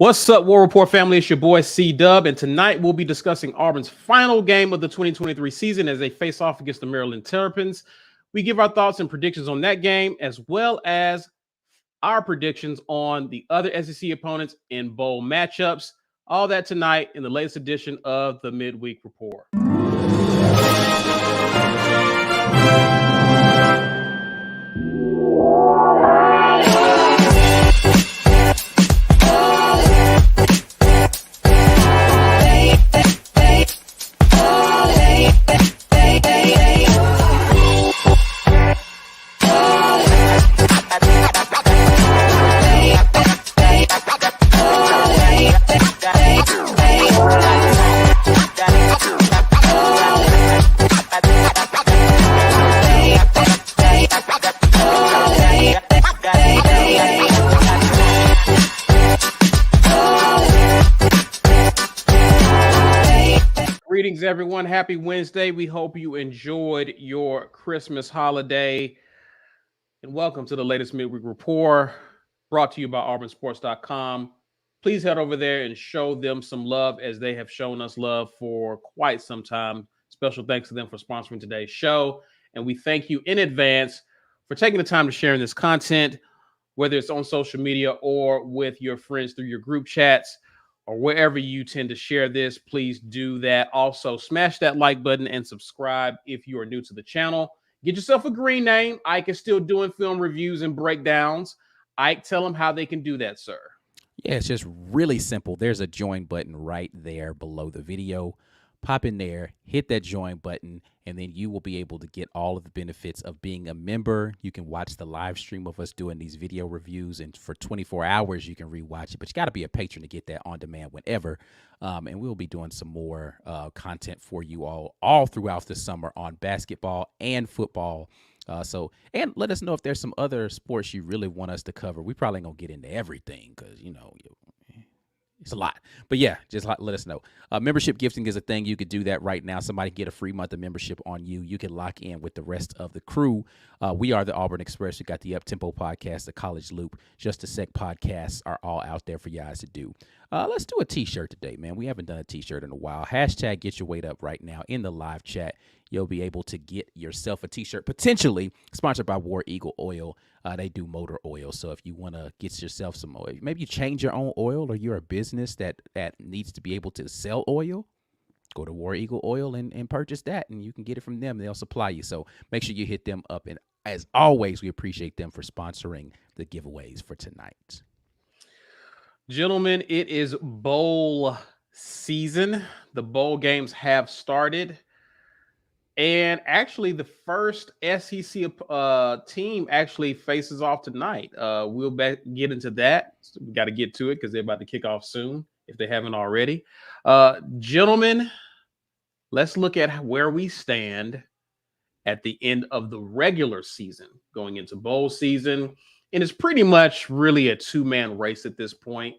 What's up, War Report family? It's your boy C-Dub, and tonight we'll be discussing Auburn's final game of the 2023 season as they face off against the Maryland Terrapins. We give our thoughts and predictions on that game, as well as our predictions on the other SEC opponents in bowl matchups. All that tonight in the latest edition of the Midweek Report. Greetings, everyone. Happy Wednesday. We hope you enjoyed your Christmas holiday. And welcome to the latest Midweek Report brought to you by auburnsports.com. Please head over there and show them some love as they have shown us love for quite some time. Special thanks to them for sponsoring today's show. And we thank you in advance for taking the time to share this content, whether it's on social media or with your friends through your group chats, or wherever you tend to share this. Please do that. Also, smash that like button and subscribe if you are new to the channel. Get yourself a green name. Ike is still doing film reviews and breakdowns. Ike, tell them how they can do that, sir. Yeah, it's just really simple. There's a join button right there below the video. Pop in there, hit that join button, and then you will be able to get all of the benefits of being a member. You can watch the live stream of us doing these video reviews, and for 24 hours, you can rewatch it. But you got to be a patron to get that on demand whenever. And we'll be doing some more content for you all throughout the summer on basketball and football. And let us know if there's some other sports you really want us to cover. We probably ain't gonna get into everything because, it's a lot. But yeah, just let us know. Membership gifting is a thing. You could do that right now. Somebody can get a free month of membership on you. You can lock in with the rest of the crew. We are the Auburn Express. We got the Up-Tempo podcast, the College Loop, Just a Sec podcasts are all out there for you guys to do. Let's do a t-shirt today, man. We haven't done a t-shirt in a while. Hashtag get your weight up right now in the live chat. You'll be able to get yourself a t-shirt, potentially sponsored by War Eagle Oil. They do motor oil. So if you want to get yourself some oil, maybe you change your own oil, or you're a business that needs to be able to sell oil, go to War Eagle Oil and purchase that, and you can get it from them. They'll supply you. So make sure you hit them up. And as always, we appreciate them for sponsoring the giveaways for tonight. Gentlemen, it is bowl season. The bowl games have started. And actually, the first SEC team actually faces off tonight. We'll get into that. So we got to get to it because they're about to kick off soon, if they haven't already. Gentlemen, let's look at where we stand at the end of the regular season, going into bowl season. And it's pretty much really a two-man race at this point.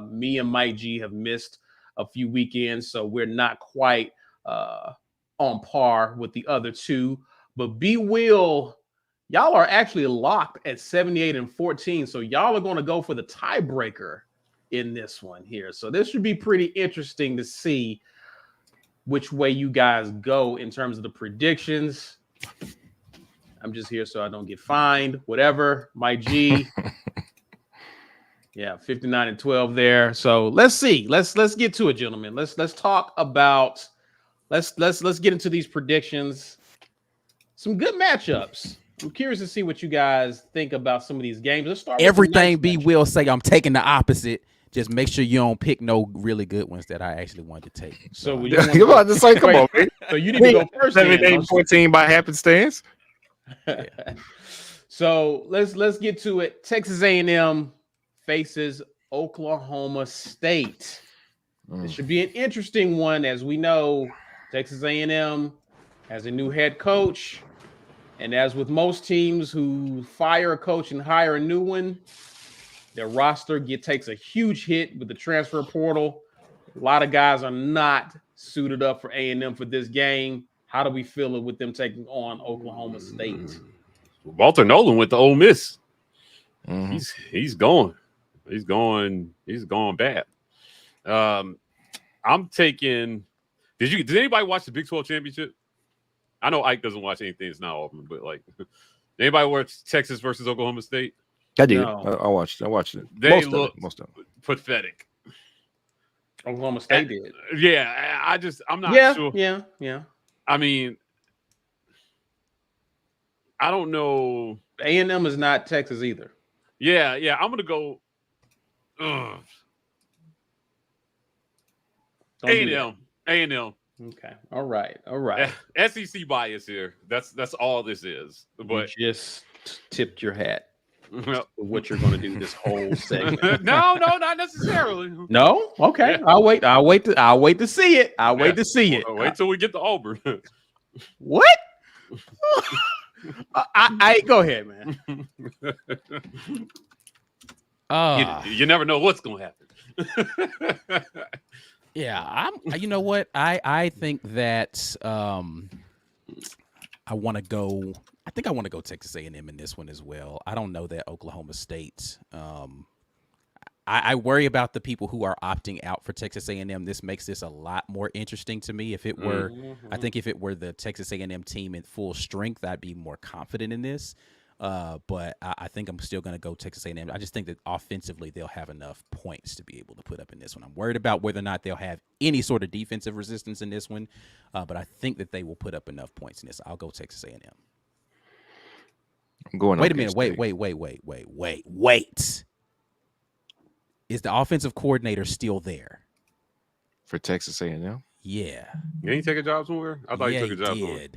Me and Mike G have missed a few weekends, so we're not quite on par with the other two. But B-Will, y'all are actually locked at 78-14. So y'all are going to go for the tiebreaker in this one here. So this should be pretty interesting to see which way you guys go in terms of the predictions. I'm just here so I don't get fined. Whatever. Mike G. Yeah, 59-12 there. So let's see. Let's get to it, gentlemen. Let's talk about let's get into these predictions. Some good matchups. I'm curious to see what you guys think about some of these games. Let's start. Everything B will say, I'm taking the opposite. Just make sure you don't pick no really good ones that I actually wanted to take. So you're about to say, come on, man. So you need to go first. 17-14 by happenstance. Yeah. So let's get to it. Texas A&M faces Oklahoma State. This should be an interesting one. As we know, Texas A&M has a new head coach. And as with most teams who fire a coach and hire a new one, their roster takes a huge hit with the transfer portal. A lot of guys are not suited up for A&M for this game. How do we feel with them taking on Oklahoma State? Walter Nolan went to Ole Miss. He's gone. He's going bad. I'm taking. Did anybody watch the Big 12 championship? I know Ike doesn't watch anything that's not Auburn, but like, did anybody watch Texas versus Oklahoma State? I did. No. I watched it. They Most of it. pathetic. Oklahoma State did. Yeah, I'm not sure. Yeah. I mean, I don't know. A&M is not Texas either. Yeah. I'm gonna go. A&M. Okay. All right. SEC bias here. That's all this is. But you just tipped your hat for what you're going to do this whole segment. no, not necessarily. No. Okay. Yeah. I'll wait to see it. Wait to see it. Wait till we get to Auburn. What? I go ahead, man. You never know what's going to happen. Yeah, you know what? I think that I want to go. I think I want to go Texas A&M in this one as well. I don't know that Oklahoma State. I worry about the people who are opting out for Texas A&M. This makes this a lot more interesting to me. If it were, I think if it were the Texas A&M team in full strength, I'd be more confident in this. But I think I'm still going to go Texas A&M. I just think that offensively they'll have enough points to be able to put up in this one. I'm worried about whether or not they'll have any sort of defensive resistance in this one, but I think that they will put up enough points in this. I'll go Texas A&M. I'm going. Wait a minute. Wait. Is the offensive coordinator still there for Texas A&M? Yeah. You ain't take a job somewhere? I thought he took a job somewhere.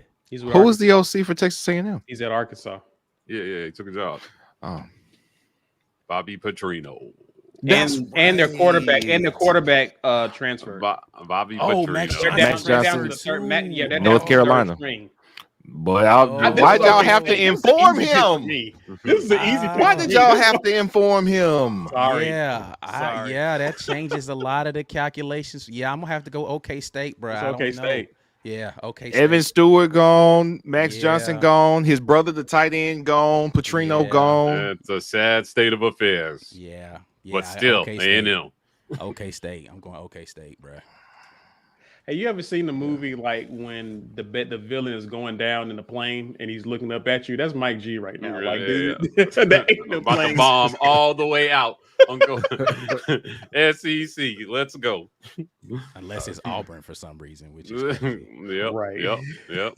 Who was the OC for Texas A&M? He's at Arkansas. Yeah, he took a job. Oh, Bobby Petrino. And their quarterback transfer. Bobby Oh, Petrino. Max Johnson. North Carolina. But why'd y'all have to inform him? This is an easy. Why did y'all have to inform him? Sorry. Yeah, Sorry. that changes a lot of the calculations. Yeah, I'm gonna have to go OK State, bro. It's I don't OK know. State. Yeah, OK State. Evan Stewart gone, Max Johnson gone, his brother, the tight end, gone, Petrino gone. It's a sad state of affairs. Yeah. But still, A&M. OK State. I'm going OK State, bro. Hey, you ever seen the movie like when the villain is going down in the plane and he's looking up at you? That's Mike G right now. Like, dude, that ain't no about to bomb all the way out. I'm going SEC. Let's go. Unless it's Auburn for some reason, which is crazy. Yep.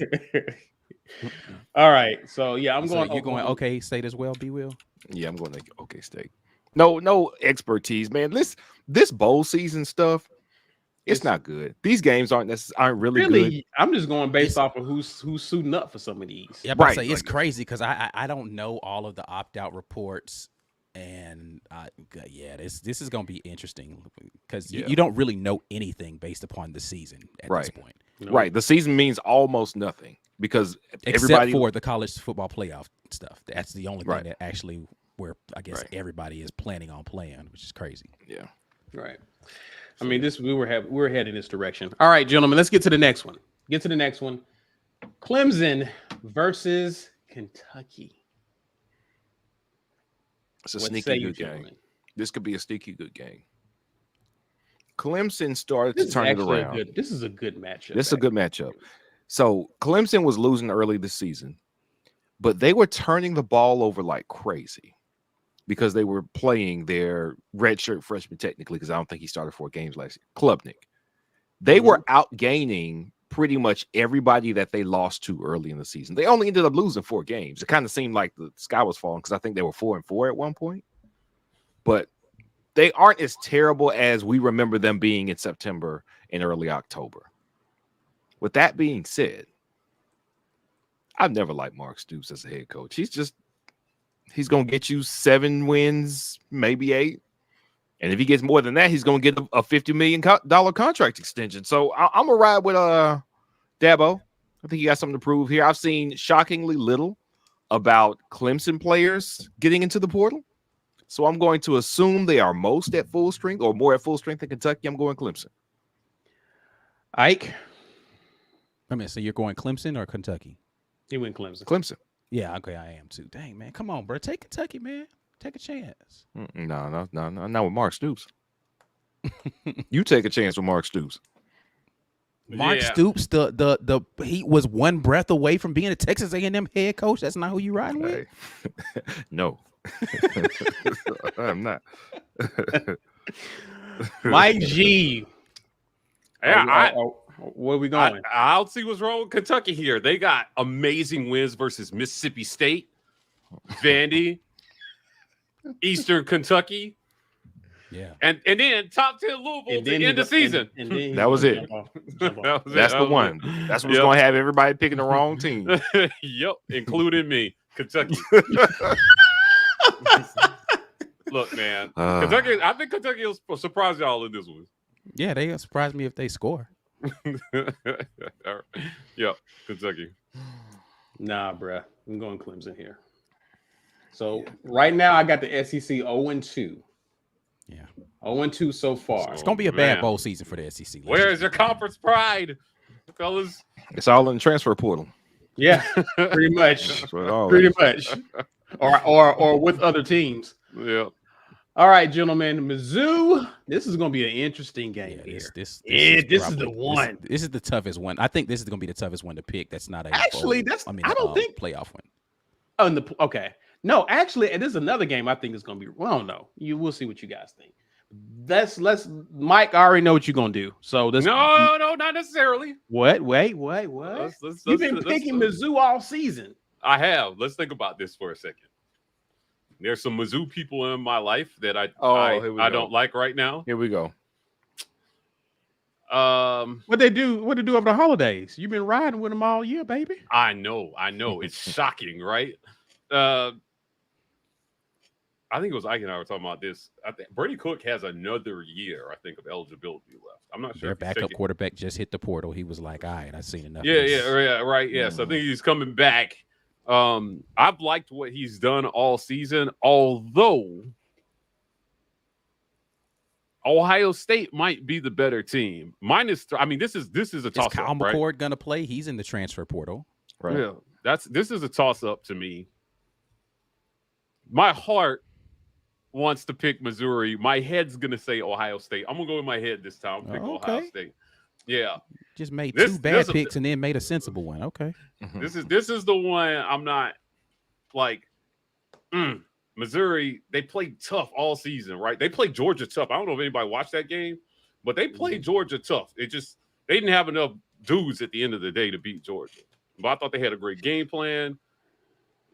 All right. So yeah, I'm going. You're going OK State as well, B Will? Yeah, I'm going to OK State. No expertise, man. This bowl season stuff. It's not good. These games aren't really good. I'm just going based off of who's suiting up for some of these. Yeah, but right. It's crazy because I don't know all of the opt-out reports, and this is going to be interesting because you don't really know anything based upon the season at this point. Right. The season means almost nothing because except for the college football playoff stuff. That's the only thing that actually where I guess everybody is planning on playing, which is crazy. Yeah. Right. I mean, we're heading this direction. All right, gentlemen, let's get to the next one. Clemson versus Kentucky. It's a sneaky good game. This could be a sneaky good game. Clemson started to turn it around. This is a good matchup. This is a good matchup. So Clemson was losing early this season, but they were turning the ball over like crazy, because they were playing their redshirt freshman technically, because I don't think he started 4 games last year, Klubnik. They were outgaining pretty much everybody that they lost to early in the season. They only ended up losing 4 games. It kind of seemed like the sky was falling because I think they were 4-4 at one point. But they aren't as terrible as we remember them being in September and early October. With that being said, I've never liked Mark Stoops as a head coach. He's going to get you 7 wins, maybe 8. And if he gets more than that, he's going to get a $50 million contract extension. So I'm going to ride with Dabo. I think he got something to prove here. I've seen shockingly little about Clemson players getting into the portal. So I'm going to assume they are most at full strength or more at full strength than Kentucky. I'm going Clemson. Ike? I mean, so you're going Clemson or Kentucky? He went Clemson. Clemson. Yeah, okay, I am too. Dang, man. Come on, bro. Take Kentucky, man. Take a chance. No, not with Mark Stoops. You take a chance with Mark Stoops. Mark Yeah. Stoops, the he was one breath away from being a Texas A&M head coach. That's not who you riding with. Hey. No, I'm not. Mike G. Yeah, Where we going? I'll see what's wrong with Kentucky here. They got amazing wins versus Mississippi State, Vandy, Eastern Kentucky, Yeah. and then top 10 Louisville to end the season. That was it. That's the one. That's what's gonna have everybody picking the wrong team. Yep, including me, Kentucky. Look, man, Kentucky. I think Kentucky will surprise y'all in this one. Yeah, they surprise me if they score. Yep, Kentucky. Nah, bruh. I'm going Clemson here. So right now I got the SEC 0-2. Yeah. 0-2 so far. It's gonna be a bad bowl season for the SEC. Where is your conference pride, fellas? It's all in the transfer portal. Yeah, pretty much. That's what it all Pretty is. much. Or with other teams. Yeah. All right, gentlemen. Mizzou. This is going to be an interesting game here. This is the one. This is the toughest one. I think this is going to be the toughest one to pick. That's not a Actually, bowl. I don't think playoff one. Oh, okay. No, actually, this is another game I think is going to be. Well, I don't know. We'll see what you guys think. Let's. Mike, I already know what you're going to do. So this. No, not necessarily. What? Wait. You've been picking Mizzou all season. I have. Let's think about this for a second. There's some Mizzou people in my life that I don't like right now. Here we go. What they do over the holidays? You've been riding with them all year, baby. I know. It's shocking, right? I think it was Ike and I were talking about this. I think Brady Cook has another year, I think, of eligibility left. I'm not sure. Their backup quarterback just hit the portal. He was like, all right, I've seen enough. Right. Yeah. So I think he's coming back. I've liked what he's done all season, although Ohio State might be the better team. This is a toss up. Kyle McCord gonna play? He's in the transfer portal. Right. Yeah. This is a toss up to me. My heart wants to pick Missouri. My head's gonna say Ohio State. I'm gonna go with my head this time. Pick Ohio State. Yeah. Just made two bad picks and then made a sensible one. Okay. This is the one I'm not like. Missouri, they played tough all season, right? They played Georgia tough. I don't know if anybody watched that game, but they played Georgia tough. They didn't have enough dudes at the end of the day to beat Georgia. But I thought they had a great game plan.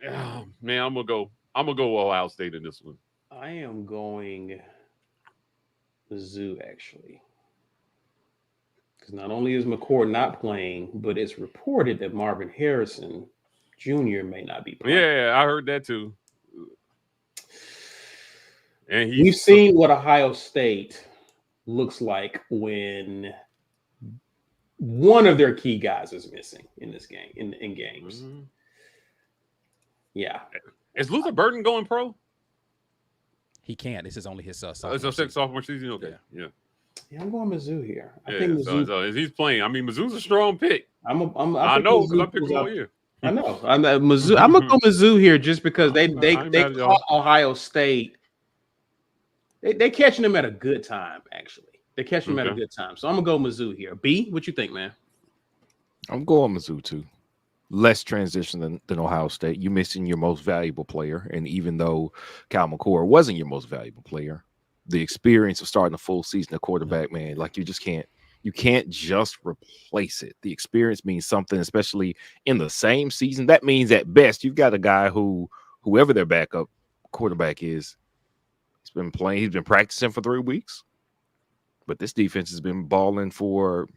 Oh, man, I'm gonna go Ohio State in this one. I am going Mizzou, actually. Because not only is McCord not playing, but it's reported that Marvin Harrison Jr. may not be playing. Yeah, I heard that too. And we've seen what Ohio State looks like when one of their key guys is missing in this game, in games. Mm-hmm. Yeah. Is Luther Burden going pro? He can't. This is only his sophomore season. Okay. Yeah. Yeah, I'm going Mizzou here. I think Mizzou. So he's playing. I mean, Mizzou's a strong pick. I know because I picked him all year. I know. I'm Mizzou. I'm gonna go Mizzou here just because they caught Ohio State. They catching them at a good time. Actually, they're catching them at a good time. So I'm gonna go Mizzou here. B, what you think, man? I'm going Mizzou too. Less transition than Ohio State. You're missing your most valuable player, and even though Kyle McCord wasn't your most valuable player, the experience of starting a full season at quarterback, man, like you can't just replace it. The experience means something, especially in the same season. That means at best you've got a guy whoever their backup quarterback is, he's been playing, he's been practicing for 3 weeks. But this defense has been balling for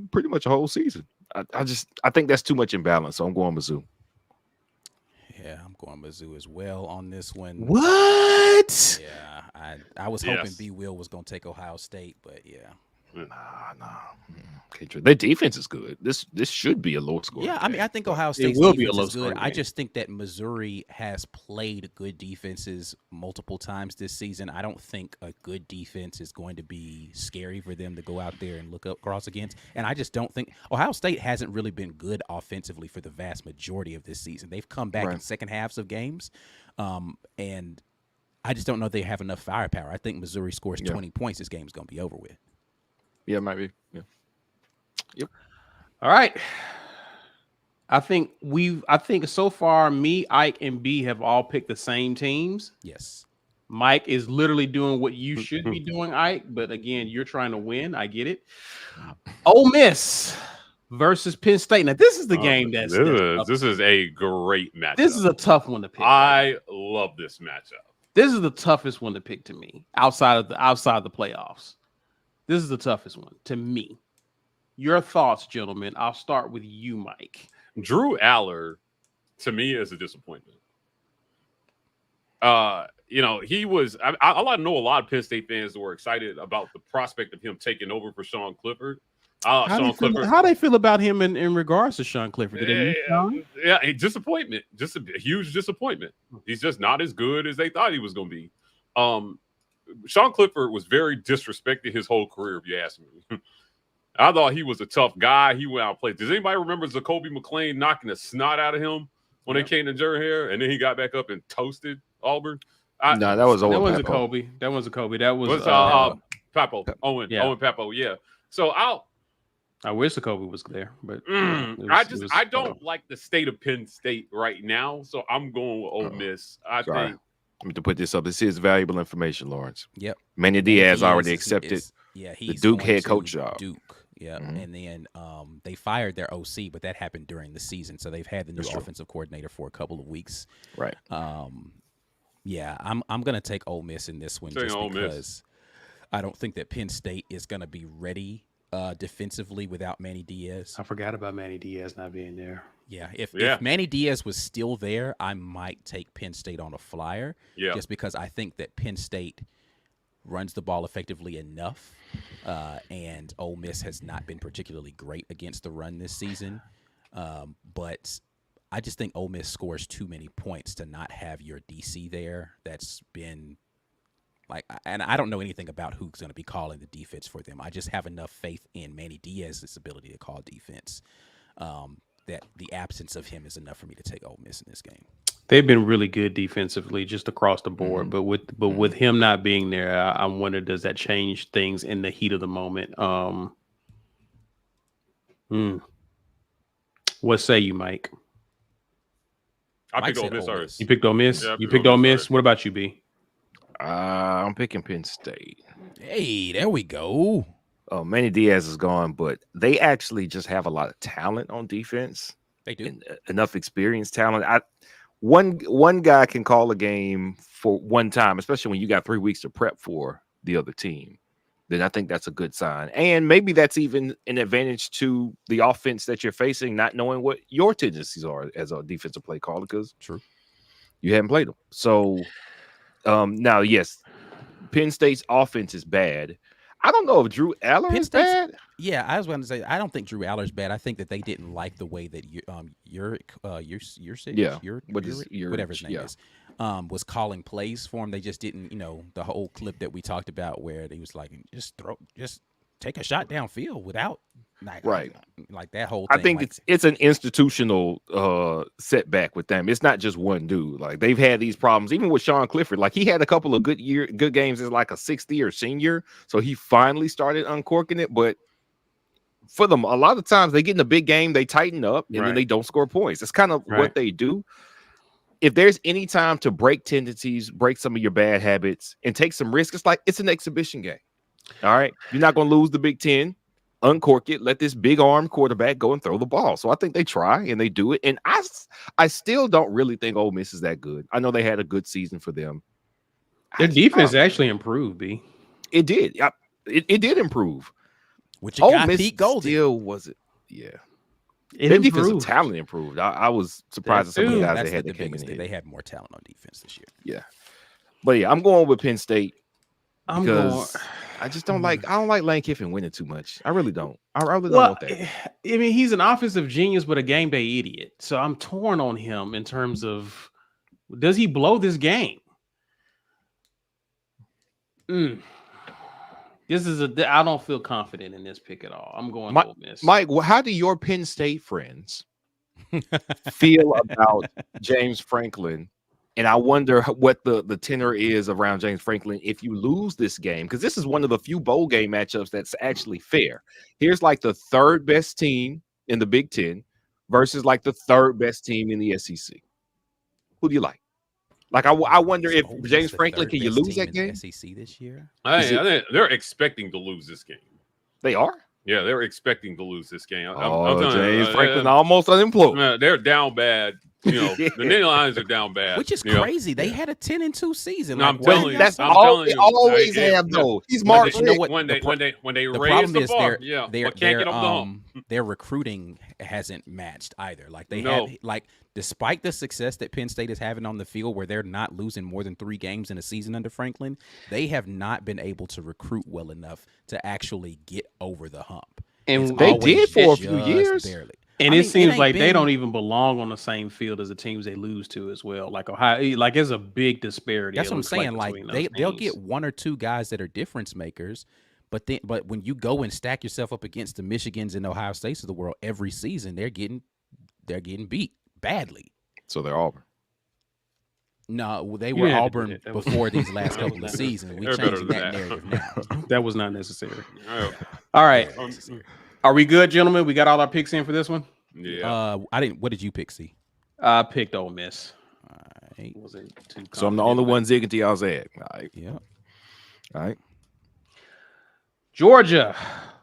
pretty much a whole season. I think that's too much imbalance, so I'm going Mizzou. Yeah, I'm going Mizzou as well on this one. What? Yeah, I was hoping B. Will was going to take Ohio State, but yeah. Nah. Their defense is good. This should be a low score. Yeah, I mean, I think Ohio State's defense is good. I just think that Missouri has played good defenses multiple times this season. I don't think a good defense is going to be scary for them to go out there and look across against. And I just don't think Ohio State hasn't really been good offensively for the vast majority of this season. They've come back in second halves of games, and I just don't know if they have enough firepower. I think Missouri scores Yeah. 20 points. This game's going to be over with. Yeah, it might be. Yeah. Yep. All right. I think so far me, Ike, and B have all picked the same teams. Yes. Mike is literally doing what you should be doing, Ike. But again, you're trying to win. I get it. Ole Miss versus Penn State. Now, this is the game that's this is a great matchup. This is a tough one to pick. I love this matchup. This is the toughest one to pick to me outside of the playoffs. This is the toughest one to me. Your thoughts, gentlemen. I'll start with you, Mike. Drew Aller, to me, is a disappointment. He was. I know a lot of Penn State fans were excited about the prospect of him taking over for Sean Clifford. How they feel about him in regards to Sean Clifford? A disappointment, just a huge disappointment. He's just not as good as they thought he was going to be. Sean Clifford was very disrespected his whole career, if you ask me. I thought he was a tough guy. He went out and played. Does anybody remember Zacoby McClain knocking the snot out of him when they came to Durham, and then he got back up and toasted Auburn? No, that was That wasn't Zacoby. That was Papo. Owen Papo. Yeah. So I wish Zacoby was there, but I don't like the state of Penn State right now, so I'm going with Ole Miss. I think. Let me to put this up. This is valuable information, Lawrence. Yep. Manny Diaz already accepted he's the Duke head to coach job. Duke. Yeah, and then they fired their OC, but that happened during the season, so they've had the new offensive coordinator for a couple of weeks. Right. Yeah, I'm gonna take Ole Miss in this one just because I don't think that Penn State is gonna be ready defensively without Manny Diaz. I forgot about Manny Diaz not being there. Yeah, if Manny Diaz was still there, I might take Penn State on a flyer. Yeah. Just because I think that Penn State runs the ball effectively enough, and Ole Miss has not been particularly great against the run this season. But I just think Ole Miss scores too many points to not have your DC there. That's been and I don't know anything about who's going to be calling the defense for them. I just have enough faith in Manny Diaz's ability to call defense that the absence of him is enough for me to take Ole Miss in this game. They've been really good defensively just across the board, but with him not being there, I wonder, does that change things in the heat of the moment? What say you, Mike? I picked Ole Miss first. You picked Ole Miss? Yeah, you picked Ole Miss? What about you, B? I'm picking Penn State. Hey, there we go. Oh, Manny Diaz is gone, but they actually just have a lot of talent on defense. They do. And enough experience, talent. One guy can call a game for one time, especially when you got 3 weeks to prep for the other team. Then I think that's a good sign. And maybe that's even an advantage to the offense that you're facing, not knowing what your tendencies are as a defensive play caller, because you haven't played them. So now, yes, Penn State's offense is bad. I don't know if Drew Aller is bad. Yeah, I was going to say I don't think Drew Aller is bad. I think that they didn't like the way that whatever his name is, was calling plays for him. They just didn't, the whole clip that we talked about where he was like, just take a shot downfield without like that whole thing. I think it's an institutional setback with them. It's not just one dude. Like, they've had these problems even with Sean Clifford. Like, he had a couple of good games as like a 6th-year senior, so he finally started uncorking it. But for them, a lot of times they get in a big game, they tighten up, and then they don't score points. That's kind of what they do. If there's any time to break tendencies, break some of your bad habits, and take some risks, it's an exhibition game. All right, you're not going to lose the Big Ten. Uncork it, let this big arm quarterback go and throw the ball. So I think they try and they do it. And I still don't really think Ole Miss is that good. I know they had a good season for them. Their defense actually improved, B. It did. It did improve. Which Ole Miss Pete Golding still was it? Yeah. Their defensive talent improved. I was surprised at some of the guys they had that came in. They had more talent on defense this year. Yeah. But yeah, I'm going with Penn State. Because I just don't like Lane Kiffin winning too much. I really don't. I really don't want that. I mean, he's an offensive genius, but a game day idiot. So I'm torn on him in terms of, does he blow this game? This is I don't feel confident in this pick at all. I'm going Ole Miss. Mike, how do your Penn State friends feel about James Franklin And I wonder what the tenor is around James Franklin if you lose this game, because this is one of the few bowl game matchups that's actually fair. Here's like the third best team in the Big Ten versus like the third best team in the SEC. Who do you like? Like, I wonder if Auburn is James the Franklin, third can you best lose team that in the game? SEC this year? I think they're expecting to lose this game. They are. Yeah, they're expecting to lose this game. James Franklin almost unemployed. They're down bad. You know, the Nittany Lions are down bad. Which is crazy. They had a 10-2 season. No, Like, I'm telling you, That's I'm all telling they you, always they- have, yeah. though. He's When Mark they- you know Richt. what? when they The raise problem the is bar, but can't get over the hump. their recruiting hasn't matched either. Like they No. have, like, despite the success that Penn State is having on the field, where they're not losing more than 3 games in a season under Franklin, they have not been able to recruit well enough to actually get over the hump. And It's they always did for a just few years. barely. And I it mean, seems ain't like they been- don't even belong on the same field as the teams they lose to as well. Like Ohio, like there's a big disparity. That's it what I'm looks saying. Like between those they'll teams. get 1 or 2 guys that are difference makers, but when you go and stack yourself up against the Michigans and Ohio States of the world every season, they're getting beat badly. So they're Auburn. No, they You were had to do Auburn that. That was- before these last that was couple of not- seasons. We they're better changing than that that. narrative now. That was not necessary. Yeah. All right, Um, are we good, gentlemen? We got all our picks in for this one. yeah. I didn't. What did you pick, C? I picked Ole Miss. All right. Wasn't too So I'm the only one zigging to y'all's ad. All right. Yeah. All right. Georgia,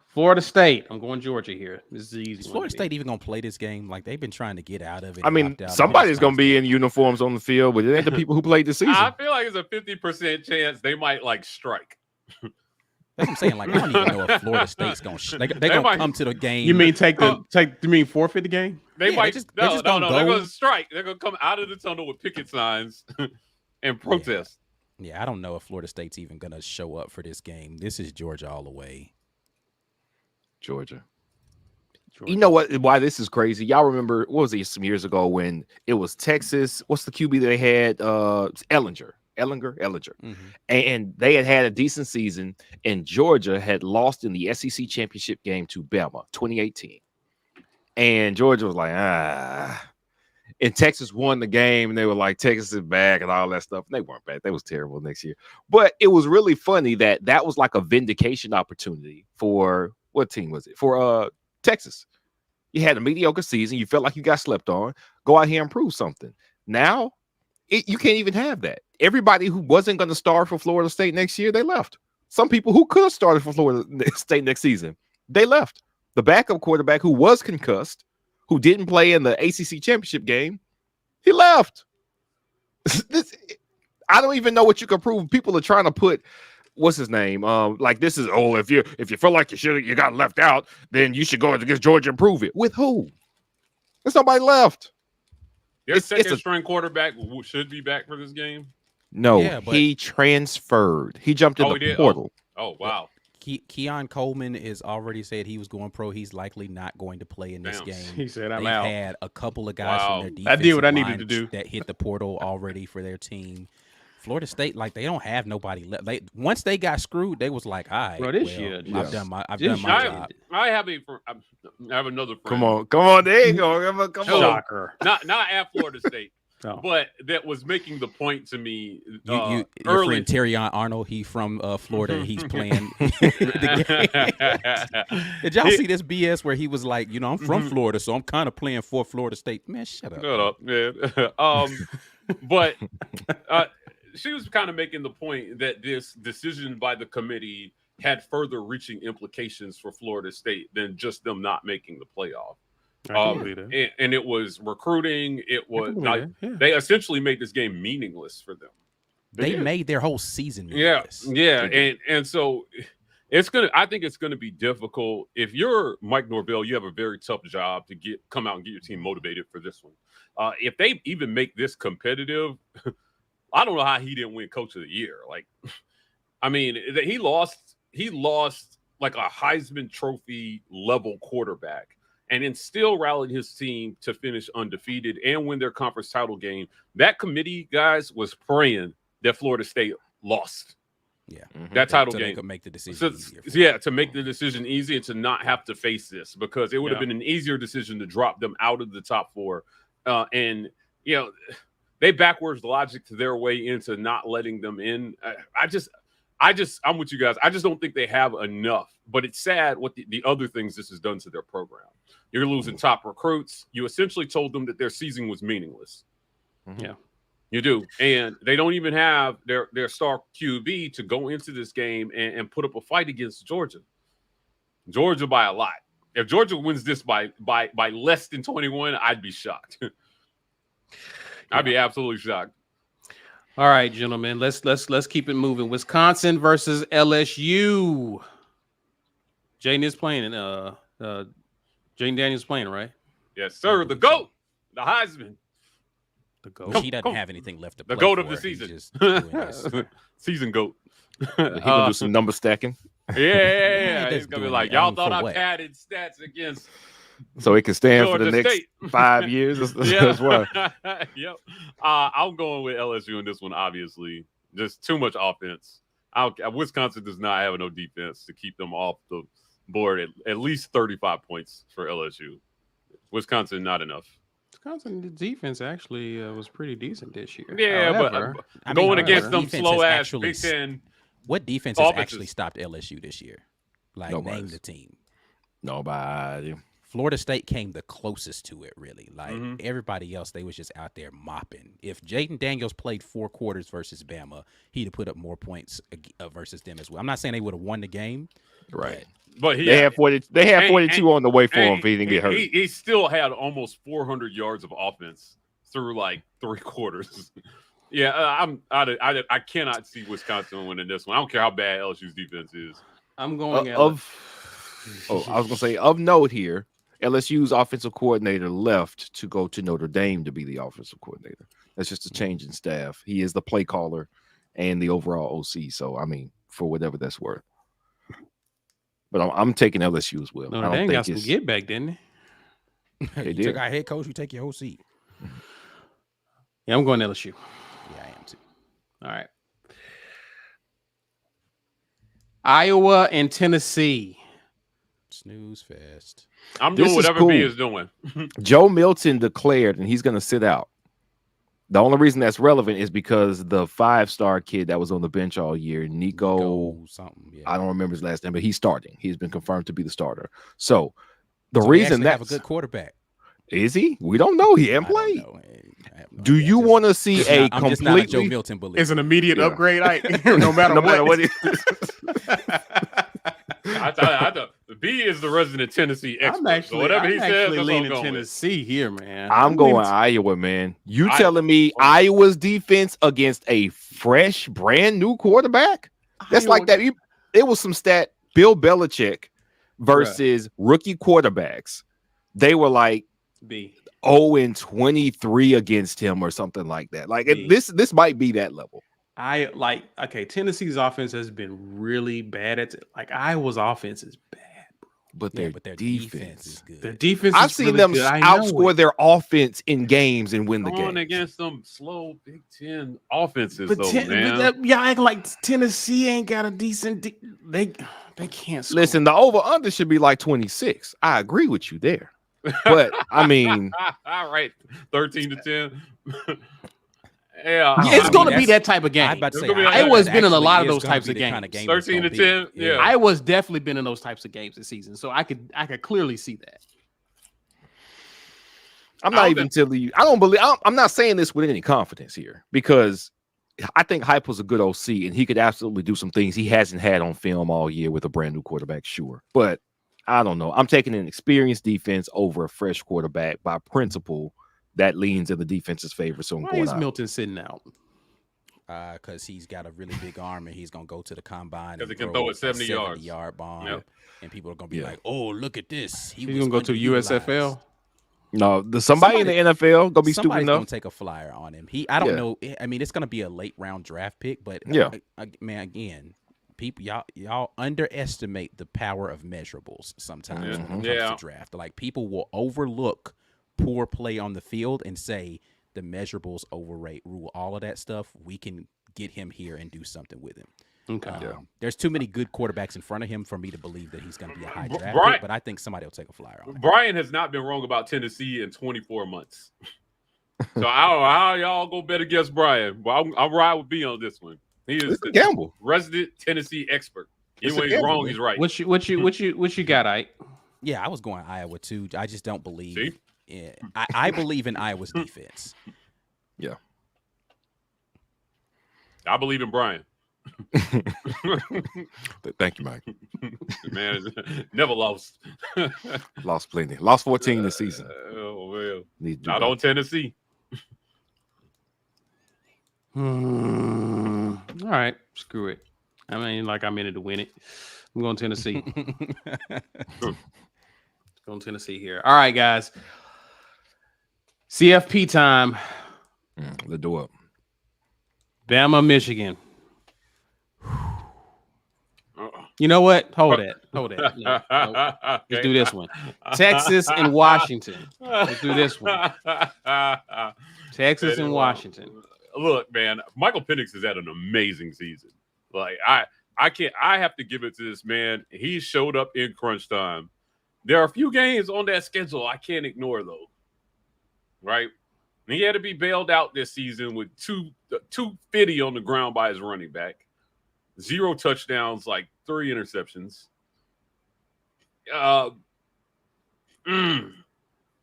Florida State. I'm going Georgia here. This is the easy Is one. Florida to State even gonna play this game? Like they've been trying to get out of it. I and mean, opt out of somebody's it. going to be in uniforms on the field, but it ain't the people who played the season. I feel like it's a 50% chance they might like strike. That's what I'm saying. Like I don't even know if Florida State's gonna. They're They gonna might- come to the game. You mean you mean forfeit the game? They Yeah, might they just no, don't they're go. gonna strike. They're gonna come out of the tunnel with picket signs and protest. Yeah, I don't know if Florida State's even gonna show up for this game. This is Georgia all the way. Georgia. You know what? Why this is crazy? Y'all remember what was it some years ago when it was Texas? What's the QB they had? Ellinger. Mhm. And they had a decent season, and Georgia had lost in the SEC championship game to Bama 2018. And Georgia was like, and Texas won the game, and they were like, Texas is back and all that stuff. And they weren't back. They was terrible next year. But it was really funny that was like a vindication opportunity for what team was it? For Texas. You had a mediocre season. You felt like you got slept on. Go out here and prove something. Now, you can't even have that. Everybody who wasn't going to start for Florida State next year, they left. Some people who could have started for Florida State next season, they left. The backup quarterback who was concussed, who didn't play in the ACC championship game, he left. I don't even know what you can prove. People are trying to put what's his name? Like this is if you feel like you got left out, then you should go against Georgia and prove it. With who? There's nobody left. Their It's second a- string quarterback should be back for this game. No, Yeah, but- he transferred. He jumped in Oh, he the did? portal. Oh wow. Keon Coleman has already said he was going pro. He's likely not going to play in this Damn. game. He said I'm They've out. had a couple of guys Wow. from their defensive I did what I needed line to do. that hit the portal already for their team. Florida State, like they don't have nobody left. Once they got screwed, they was like, all right, Bro, this well, year, I've done my this job. year- I have another friend. Come on, there you go. Come on. Shocker. Not at Florida State, Oh. but that was making the point to me Your early. friend Terrion Arnold, he from Florida. He's playing. the game. Did y'all see this BS where he was like, I'm from Florida, so I'm kind of playing for Florida State? Man, shut up. Shut up, man. But she was kind of making the point that this decision by the committee had further reaching implications for Florida State than just them not making the playoff. I can believe that. And it was recruiting. It I was can like, believe that. Yeah. they essentially made this game meaningless for them. They did. made their whole season. Yeah, meaningless. yeah, and so I think it's gonna be difficult. If you're Mike Norvell, you have a very tough job to come out and get your team motivated for this one. If they even make this competitive, I don't know how he didn't win Coach of the Year. Like, I mean, he lost like a Heisman Trophy level quarterback, and then still rallied his team to finish undefeated and win their conference title game. That committee, guys, was praying that Florida State lost Yeah. that title so game. they could make the decision. So, easier for yeah, to make the decision easy and to not have to face this, because it would have Yeah. been an easier decision to drop them out of the top four. And they backwards logic to their way into not letting them in. I'm with you guys. I just don't think they have enough. But it's sad what the other things this has done to their program. You're losing top recruits. You essentially told them that their season was meaningless. Yeah. You do. And they don't even have their star QB to go into this game and put up a fight against Georgia. Georgia by a lot. If Georgia wins this by less than 21, I'd be shocked. I'd be absolutely shocked. All right, gentlemen, let's keep it moving. Wisconsin versus LSU. Jaden is playing, Jaden Daniels playing, right? Yes, sir. The GOAT, the Heisman. The GOAT. He doesn't have anything left to play The GOAT for. of the He's season. just doing this. Season GOAT. He gonna do some number stacking, Yeah. He's He's gonna be doing like, it. y'all For thought I what? padded stats against so he can stand for the Georgia next State. 5 years as well. Yep. I'm going with LSU in this one, obviously. Just too much offense. Wisconsin does not have no defense to keep them off the board at least 35 points for LSU. Wisconsin, not enough. Wisconsin defense actually was pretty decent this year. Yeah, However, but going against them defense slow has ass actually Big Ten. What defense has Offenses. actually stopped LSU this year? Like, Nobody's. name the team. Nobody. Florida State came the closest to it, really. Like, Mhm. everybody else, they was just out there mopping. If Jaden Daniels played 4 quarters versus Bama, he'd have put up more points versus them as well. I'm not saying they would have won the game. Right. But They had 40. They had 42 on the way for him if he didn't get hurt. He still had almost 400 yards of offense through like 3 quarters. Yeah, I cannot see Wisconsin winning this one. I don't care how bad LSU's defense is. I'm going I was gonna say of note here, LSU's offensive coordinator left to go to Notre Dame to be the offensive coordinator. That's just a change in staff. He is the play caller and the overall OC. So I mean, for whatever that's worth. But I'm taking LSU as well. Notre Dame got some get back, didn't they? They You did. took our head coach, you take your OC. Yeah, I'm going LSU. Yeah, I am too. All right. Iowa and Tennessee. Snooze fest. I'm This doing is whatever B cool. is doing. Joe Milton declared, and he's going to sit out. The only reason that's relevant is because the 5-star kid that was on the bench all year, Nico, Go something. Yeah. I don't remember his last name, but he's starting. He's been confirmed to be the starter. So the So we reason actually that have a good quarterback. is he? We don't know. He I hasn't don't played. know. I have no Do idea. you Just- want to see just a not- I'm just not a Joe completely? Milton believer. It's an immediate Yeah. upgrade. No matter No what. matter what it I thought the B is the resident Tennessee expert. I'm actually, so whatever he I'm says, actually that's what I'm leaning going with. Tennessee here, man. I'm going leaning- Iowa, man. You Iowa. telling me Oh. Iowa's defense against a fresh, brand new quarterback? That's Iowa- like that. It was some stat. Bill Belichick versus rookie quarterbacks. They were like B. 0-23 against him or something like that. Like B. this might be that level. Tennessee's offense has been really bad at like Iowa's offense is bad. But Yeah, their, but their defense. defense is good. Their defense I've is seen really them good. I know outscore it. their offense in games and win the Going game. against them slow Big Ten offenses, But though, man. y'all act like Tennessee ain't got a decent. They can't score. Listen, the over/under should be like 26. I agree with you there. But I mean, All right, 13-10. Yeah, it's I going to mean, be that type of game. I'm about to It's say, gonna be like Iowa's that. been in a lot of actually those is gonna types be of the kind games. game it's gonna 13-10. be. Yeah. Iowa's definitely been in those types of games this season, so I could clearly see that. I'm I not don't even telling you. I'm not saying this with any confidence here because I think Hype was a good OC and he could absolutely do some things he hasn't had on film all year with a brand new quarterback. Sure, but I don't know. I'm taking an experienced defense over a fresh quarterback by principle. That leans in the defense's favor. So I'm Why going is out. Milton sitting out? Because he's got a really big arm and he's gonna go to the combine 'Cause and he can throw it 70 yards. 70-yard bomb, Yep. and people are gonna be Yeah. like, "Oh, look at this! He's gonna go to USFL. No, somebody in the NFL gonna be stupid Somebody's enough. gonna take a flyer on him. I don't Yeah. know. I mean, it's gonna be a late round draft pick, but Yeah. man, again, people y'all underestimate the power of measurables sometimes when it comes Yeah. to draft. Like people will overlook poor play on the field and say the measurables overrate rule all of that stuff. We can get him here and do something with him. Okay. There's too many good quarterbacks in front of him for me to believe that he's going to be a high draft Brian- pick, but I think somebody will take a flyer on him. Brian has not been wrong about Tennessee in 24 months. So I don't know how y'all go bet against Brian, but I'm ride with B on this one. He is It's a gamble. resident Tennessee expert. It's Even a when he's gamble, wrong, man. he's right. What you got, Ike? Yeah, I was going Iowa too. I just don't believe. See? I believe in Iowa's defense. Yeah. I believe in Brian. Thank you, Mike. Man, never lost. Lost plenty. Lost 14 this season. Oh well, Need to do not better. on Tennessee. All right, screw it. I mean, like I'm in it to win it. I'm going Tennessee. Going Tennessee here. All right, guys. CFP time. The door. Bama, Michigan. You know what? Hold that. No. Let's do this one. Texas and Washington. Let's do this one. Texas and Washington. Look, man, Michael Penix has had an amazing season. Like I have to give it to this man. He showed up in crunch time. There are a few games on that schedule I can't ignore though. Right? He had to be bailed out this season with 250 on the ground by his running back. 0 touchdowns, like 3 interceptions.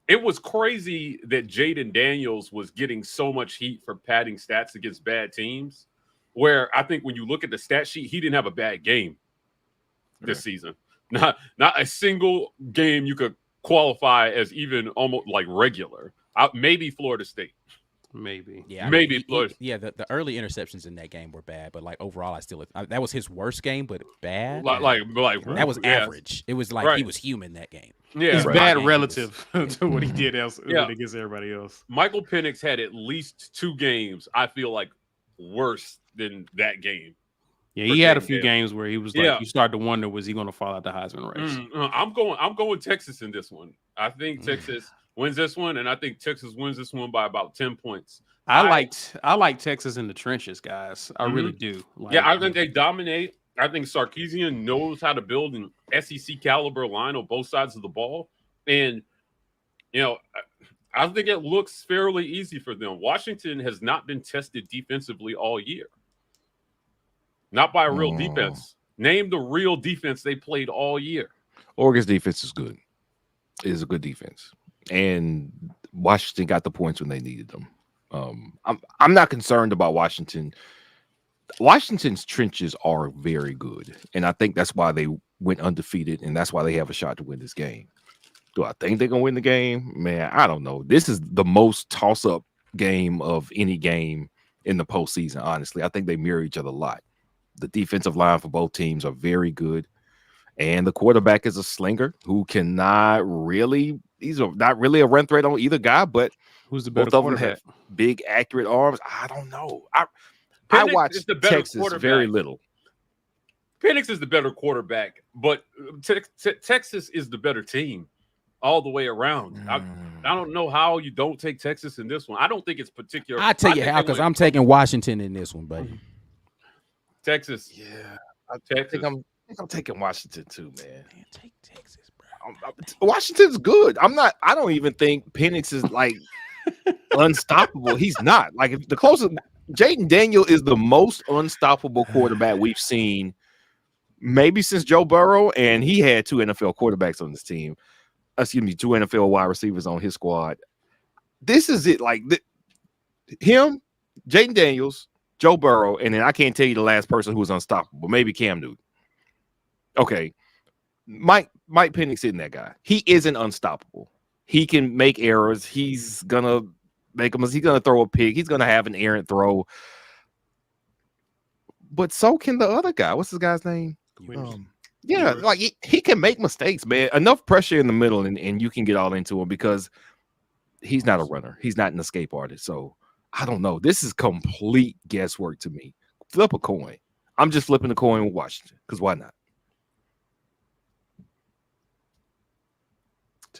It was crazy that Jaden Daniels was getting so much heat for padding stats against bad teams, where I think when you look at the stat sheet, he didn't have a bad game this season. Not a single game you could qualify as even almost like regular. Maybe Florida State. Maybe. Yeah, maybe. The early interceptions in that game were bad, but like overall, that was his worst game, but bad. Like that was average. It was like he was human that game. Yeah, it's right. bad relative to what he did Yeah. against everybody else. Michael Penix had at least 2 games I feel like worse than that game. Yeah, he had a Jaden few Daniels. games where he was like, you start to wonder, was he going to fall out the Heisman race? I'm going Texas in this one. I think Texas wins this one, and I think Texas wins this one by about 10 points. I like Texas in the trenches, guys. I really do. I think they dominate. I think Sarkisian knows how to build an SEC caliber line on both sides of the ball, and I think it looks fairly easy for them. Washington has not been tested defensively all year. Not by a real defense. Name the real defense they played all year. Oregon's defense is good. It is a good defense. And Washington got the points when they needed them. I'm not concerned about Washington. Washington's trenches are very good. And I think that's why they went undefeated, and that's why they have a shot to win this game. Do I think they're going to win the game? Man, I don't know. This is the most toss-up game of any game in the postseason, honestly. I think they mirror each other a lot. The defensive line for both teams are very good. And the quarterback is a slinger who he's not really a run threat on either guy, but who's the better both of them quarterback? have big, accurate arms. I don't know. I Penix watch is the better Texas quarterback. very little. Penix is the better quarterback, but Texas is the better team all the way around. I don't know how you don't take Texas in this one. I don't think it's particular. I'll tell you how, because I'm taking Washington in this one, buddy. Texas. Yeah. I think I'm taking Washington too, man. Take Texas, bro. Washington's good. I don't even think Penix is like unstoppable. He's not. Like the closest Jaden Daniel is the most unstoppable quarterback we've seen maybe since Joe Burrow, and he had 2 NFL quarterbacks on his team. 2 NFL wide receivers on his squad. This is it. Like him, Jaden Daniels, Joe Burrow, and then I can't tell you the last person who was unstoppable. Maybe Cam Newton. Okay. Mike Penix isn't that guy. He isn't unstoppable. He can make errors. He's gonna make them. He's gonna throw a pick. He's gonna have an errant throw. But so can the other guy. What's this guy's name? Like he can make mistakes, man. Enough pressure in the middle, and you can get all into him because he's not a runner. He's not an escape artist. So I don't know. This is complete guesswork to me. Flip a coin. I'm just flipping a coin with Washington because why not?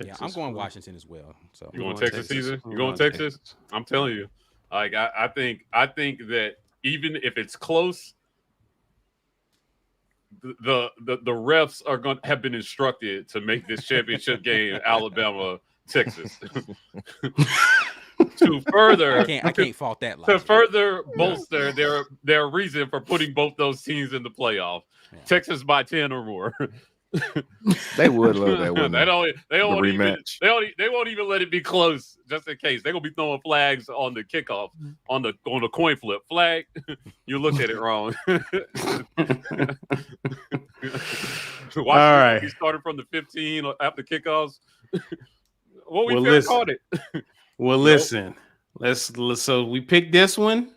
Yeah, I'm going Washington as well. So you going Texas, Caesar? You going Texas? I'm telling you. Like I think that even if it's close, the refs are going to have been instructed to make this championship game Alabama Texas. to further I can't fault that to logic. further bolster their reason for putting both those teams in the playoff. Yeah. Texas by 10 or more. They would love that, wouldn't they they? won't even rematch. they won't even let it be close just in case. They're gonna be throwing flags on the kickoff on the coin flip. Flag, you looked at it wrong. All right. We started from the 15 after kickoffs. What we Well, called it. Well, listen. Let's so we picked this one.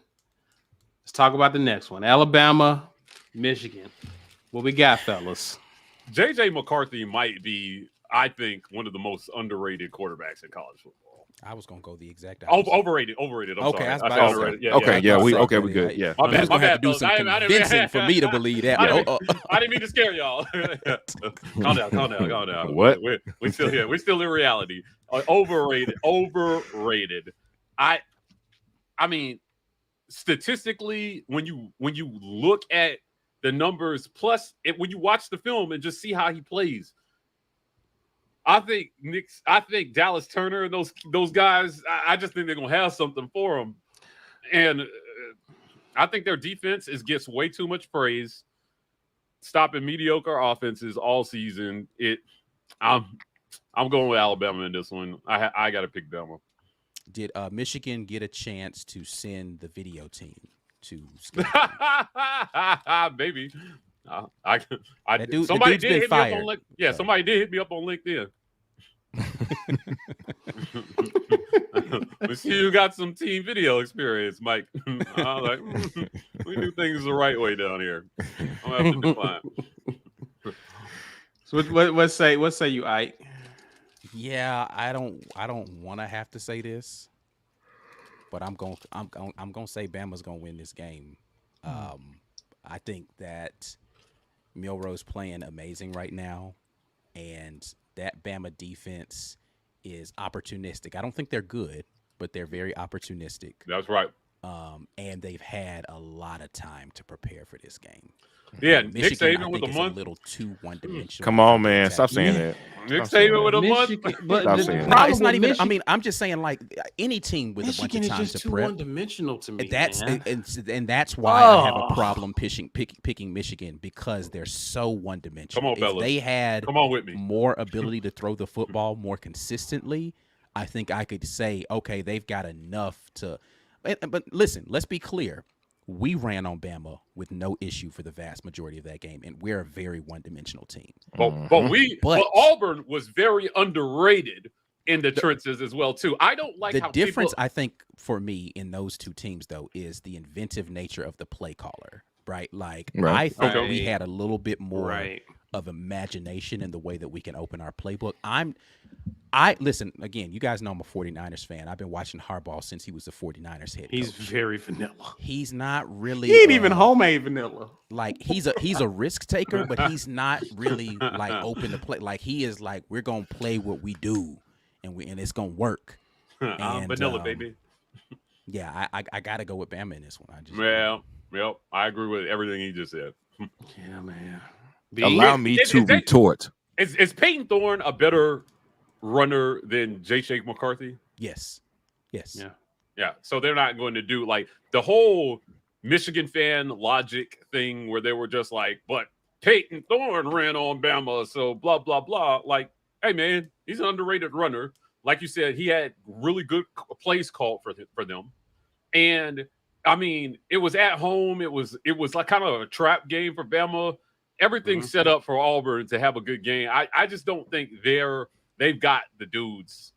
Let's talk about the next one. Alabama, Michigan. What we got, fellas? JJ McCarthy might be, I think, one of the most underrated quarterbacks in college football. I was gonna go the exact opposite. Overrated. I'm Okay, sorry. I was I about said to say. overrated. We good. Yeah. My You bad, was gonna have to do fellas. some I didn't- convincing for me to believe that. I Oh, didn't mean to scare y'all. Calm down. What? We're still here. We're still in reality. Overrated. I mean, statistically, when you look at the numbers, plus when you watch the film and just see how he plays, I think Dallas Turner and those guys, I just think they're gonna have something for them, and I think their defense gets way too much praise, stopping mediocre offenses all season. I'm going with Alabama in this one. I got to pick Bama. did Michigan get a chance to send the video team to? Maybe. That dude- somebody the dude's did been hit fired. me up on somebody did hit me up on LinkedIn. We see you got some team video experience, Mike. I was like, we do things the right way down here. I'm gonna have to decline. So what say you, Ike? Yeah, I don't want to have to say this, but I'm gonna say Bama's gonna win this game. I think that Milroe's playing amazing right now, and that Bama defense is opportunistic. I don't think they're good, but they're very opportunistic. That's right. And they've had a lot of time to prepare for this game. Yeah, Michigan, Nick Saban I with think, a is month. a little too one-dimensional. Come on, man. Stop saying that. Nick Stop saying Saban with a month. Michigan, but Stop the saying that. No, problem it's not with even. Michigan, I mean, I'm just saying, like, any team with a bunch Michigan of is time just to too prep. one-dimensional to me. That's man. and that's why I have a Oh. problem picking Michigan, because they're so one-dimensional. Come on, If fellas. they had Come on with me. more ability to throw the football more consistently, I think I could say, okay, they've got enough to. But listen, let's be clear. We ran on Bama with no issue for the vast majority of that game, and we're a very one-dimensional team. But But- Auburn was very underrated in the trenches as well too. I don't like The how difference, people, I think, for me in those two teams, though, is the inventive nature of the play caller, right? Like, Right. I think we Right. had a little bit more Right. of imagination in the way that we can open our playbook. Listen, again, you guys know I'm a 49ers fan. I've been watching Harbaugh since he was the 49ers head He's coach. very vanilla. He's not really He ain't even homemade vanilla. like he's a risk taker, but he's not really like open to play. Like, he is like, we're gonna play what we do, and it's gonna work. I'm and, vanilla, baby. Yeah, I gotta go with Bama in this one. I just Well, I agree with everything he just said. Yeah, man. Allow me to retort. Is Peyton Thorne a better runner than J. Shake McCarthy? yes. Yeah. Yeah. So they're not going to do like the whole Michigan fan logic thing where they were just like, but Peyton Thorne ran on Bama, so blah, blah, blah. Like, hey, man, he's an underrated runner. Like you said, he had really good plays called for them. And I mean, it was at home. It was like kind of a trap game for Bama. Everything's set up for Auburn to have a good game. I just don't think they've got the dudes.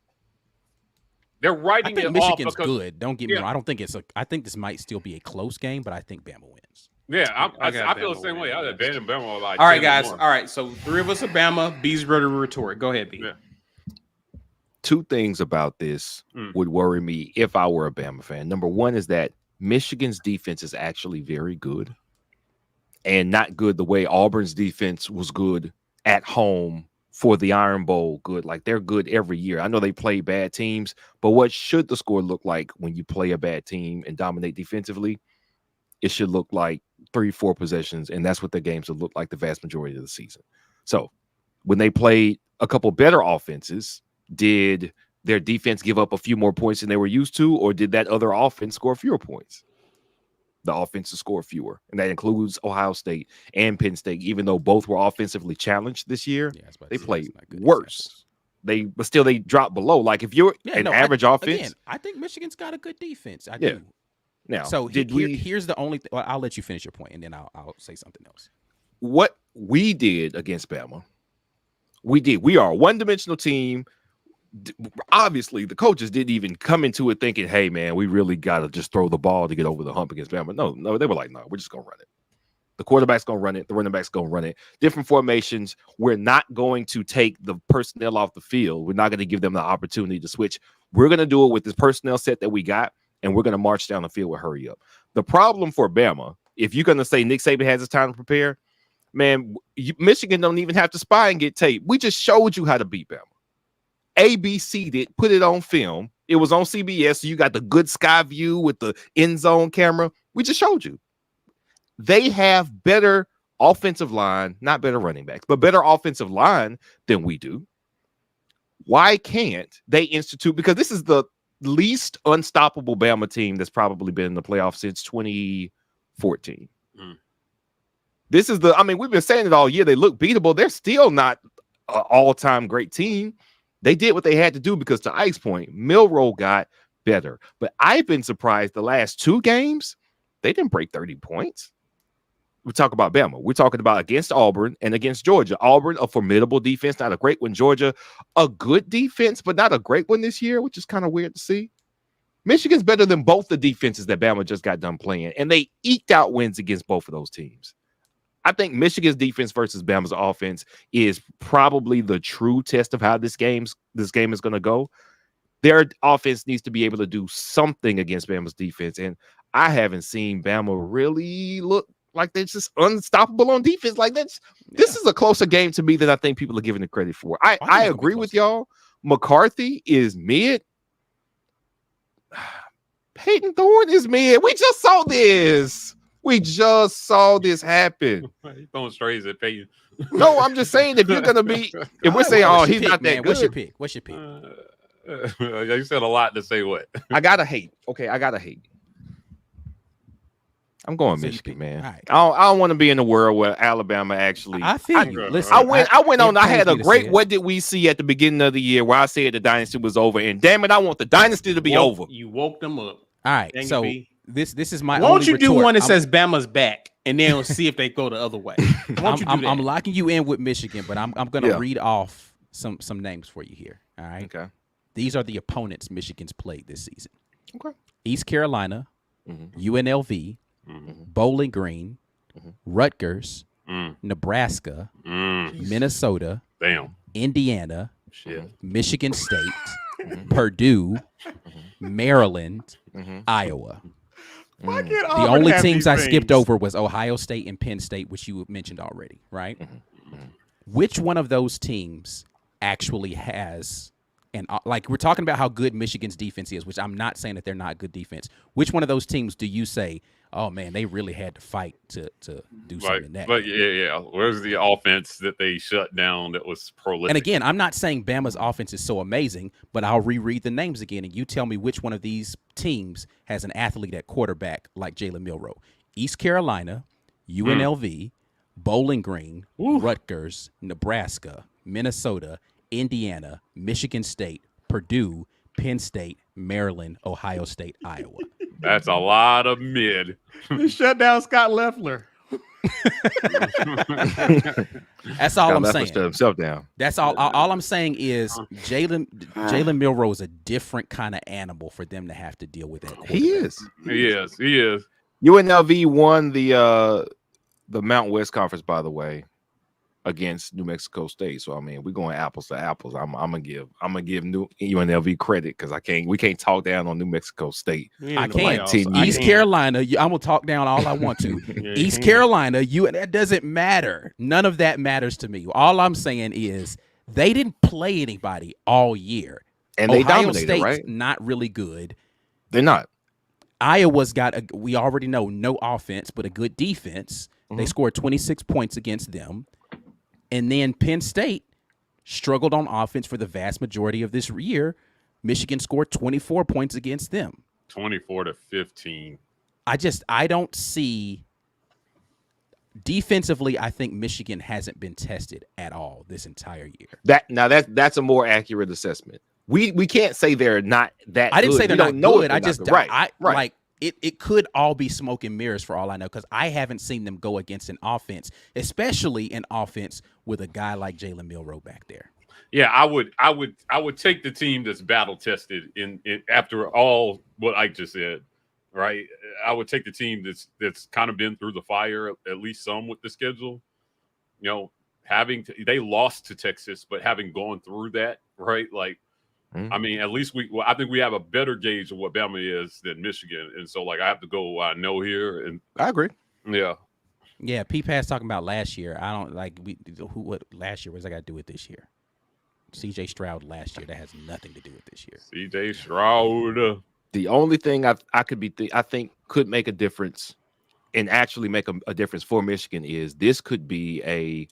They're I writing think it Michigan's off because, good. Don't get me wrong. I don't think I think this might still be a close game, but I think Bama wins. Yeah, I got feel the Bama same way. I winning. had Bama like All right, 10 guys. to 1. All right. So 3 of us are Bama. B's ready to retort. Go ahead, B. Yeah. Two things about this would worry me if I were a Bama fan. Number one is that Michigan's defense is actually very good, and not good the way Auburn's defense was good at home for the Iron Bowl. Good, like they're good every year. I know they play bad teams, but what should the score look like when you play a bad team and dominate defensively? It should look like 3-4 possessions, and that's what the games will look like the vast majority of the season. So when they played a couple better offenses, did their defense give up a few more points than they were used to, or did that other offense score fewer points? The offense to score fewer, and that includes Ohio State and Penn State. Even though both were offensively challenged this year, they played worse. But still they dropped below. Like if you're average offense, again, I think Michigan's got a good defense. I Yeah. do. now So here's the only thing. Well, I'll let you finish your point, and then I'll say something else. what we did against Bama, we are a one-dimensional team. Obviously, the coaches didn't even come into it thinking, hey, man, we really got to just throw the ball to get over the hump against Bama. No, they were like, no, we're just going to run it. The quarterback's going to run it. The running back's going to run it. Different formations. We're not going to take the personnel off the field. We're not going to give them the opportunity to switch. We're going to do it with this personnel set that we got, and we're going to march down the field with hurry up. The problem for Bama, if you're going to say Nick Saban has his time to prepare, man, Michigan don't even have to spy and get tape. We just showed you how to beat Bama. ABC did, put it on film. It was on CBS, so you got the good sky view with the end zone camera. We just showed you. They have better offensive line, not better running backs, but better offensive line than we do. Why can't they institute? Because this is the least unstoppable Bama team that's probably been in the playoffs since 2014. This is we've been saying it all year. They look beatable. They're still not an all-time great team. They did what they had to do because, to Ike's point, Milroe got better. But I've been surprised the last 2 games, they didn't break 30 points. We talk about Bama. We're talking about against Auburn and against Georgia. Auburn, a formidable defense, not a great one. Georgia, a good defense, but not a great one this year, which is kind of weird to see. Michigan's better than both the defenses that Bama just got done playing, and they eked out wins against both of those teams. I think Michigan's defense versus Bama's offense is probably the true test of how this game is going to go. Their offense needs to be able to do something against Bama's defense, and I haven't seen Bama really look like they're just unstoppable on defense. Like this is a closer game to me than I think people are giving it credit for. I agree with y'all. McCarthy is mid. Peyton Thorne is mid. We just saw this. We just saw this happen. He's throwing strays at Peyton. No, I'm just saying if you're gonna be, if we're saying, oh, he's not that good. What's your pick? You said a lot to say what? I gotta hate. Okay, I gotta hate. I'm going Michigan, man. Right. I don't want to be in a world where Alabama actually. I feel you. Listen, I went on. I had a great. What did we see at the beginning of the year where I said the dynasty was over? And damn it, I want the dynasty to be over. You woke them up. All right, so this is my. Why don't you do one that says Bama's back, and then we'll see if they go the other way? I'm locking you in with Michigan, but I'm going to read off some names for you here. All right. Okay. These are the opponents Michigan's played this season. Okay. East Carolina, UNLV, Bowling Green, Rutgers, Nebraska, Minnesota, Indiana, Michigan State, Purdue, Maryland, Iowa. The only teams I skipped over was Ohio State and Penn State, which you mentioned already, right? Which one of those teams actually has, and like we're talking about how good Michigan's defense is, which I'm not saying that they're not good defense. Which one of those teams do you say, oh man, they really had to fight to do something in that? But yeah. Where's the offense that they shut down that was prolific? And again, I'm not saying Bama's offense is so amazing, but I'll reread the names again, and you tell me which one of these teams has an athlete at quarterback like Jalen Milroe. East Carolina, UNLV, Bowling Green, Rutgers, Nebraska, Minnesota, Indiana, Michigan State, Purdue, Penn State, Maryland, Ohio State, Iowa. That's a lot of mid. They shut down Scott Loeffler. That's all I'm saying. Shut himself down. That's all. All I'm saying is Jalen Milroe is a different kind of animal for them to have to deal with. That He is. UNLV won the Mountain West Conference, by the way, against New Mexico State. So I mean, we're going apples to apples. I'm gonna give UNLV credit because we can't talk down on New Mexico State. I can't. East Carolina, I'm gonna talk down all I want to. East Carolina, that doesn't matter. None of that matters to me. All I'm saying is they didn't play anybody all year, and they Ohio dominated. State's right? Not really good. They're not. Iowa's got we already know no offense, but a good defense. They scored 26 points against them. And then Penn State struggled on offense for the vast majority of this year, Michigan scored 24 points against them. 24-15. I don't see defensively. I think Michigan hasn't been tested at all this entire year. That's a more accurate assessment. We can't say they're not that. I didn't good. say they're we not don't know good. I just right. Like it could all be smoke and mirrors for all I know, because I haven't seen them go against an offense, especially an offense with a guy like Jalen Milroe back there. Yeah, I would take the team that's battle tested in after all what Ike just said, right? I would take the team that's kind of been through the fire at least some with the schedule. You know, they lost to Texas, but having gone through that, right? Like, I mean, at least I think we have a better gauge of what Bama is than Michigan, and so like I have to go what I know here, and I agree. Yeah. P-Pass talking about last year. I don't like what last year was. I got to do with this year. C.J. Stroud last year. That has nothing to do with this year. C.J. Stroud. The only thing I think could make a difference and actually make a difference for Michigan is this could be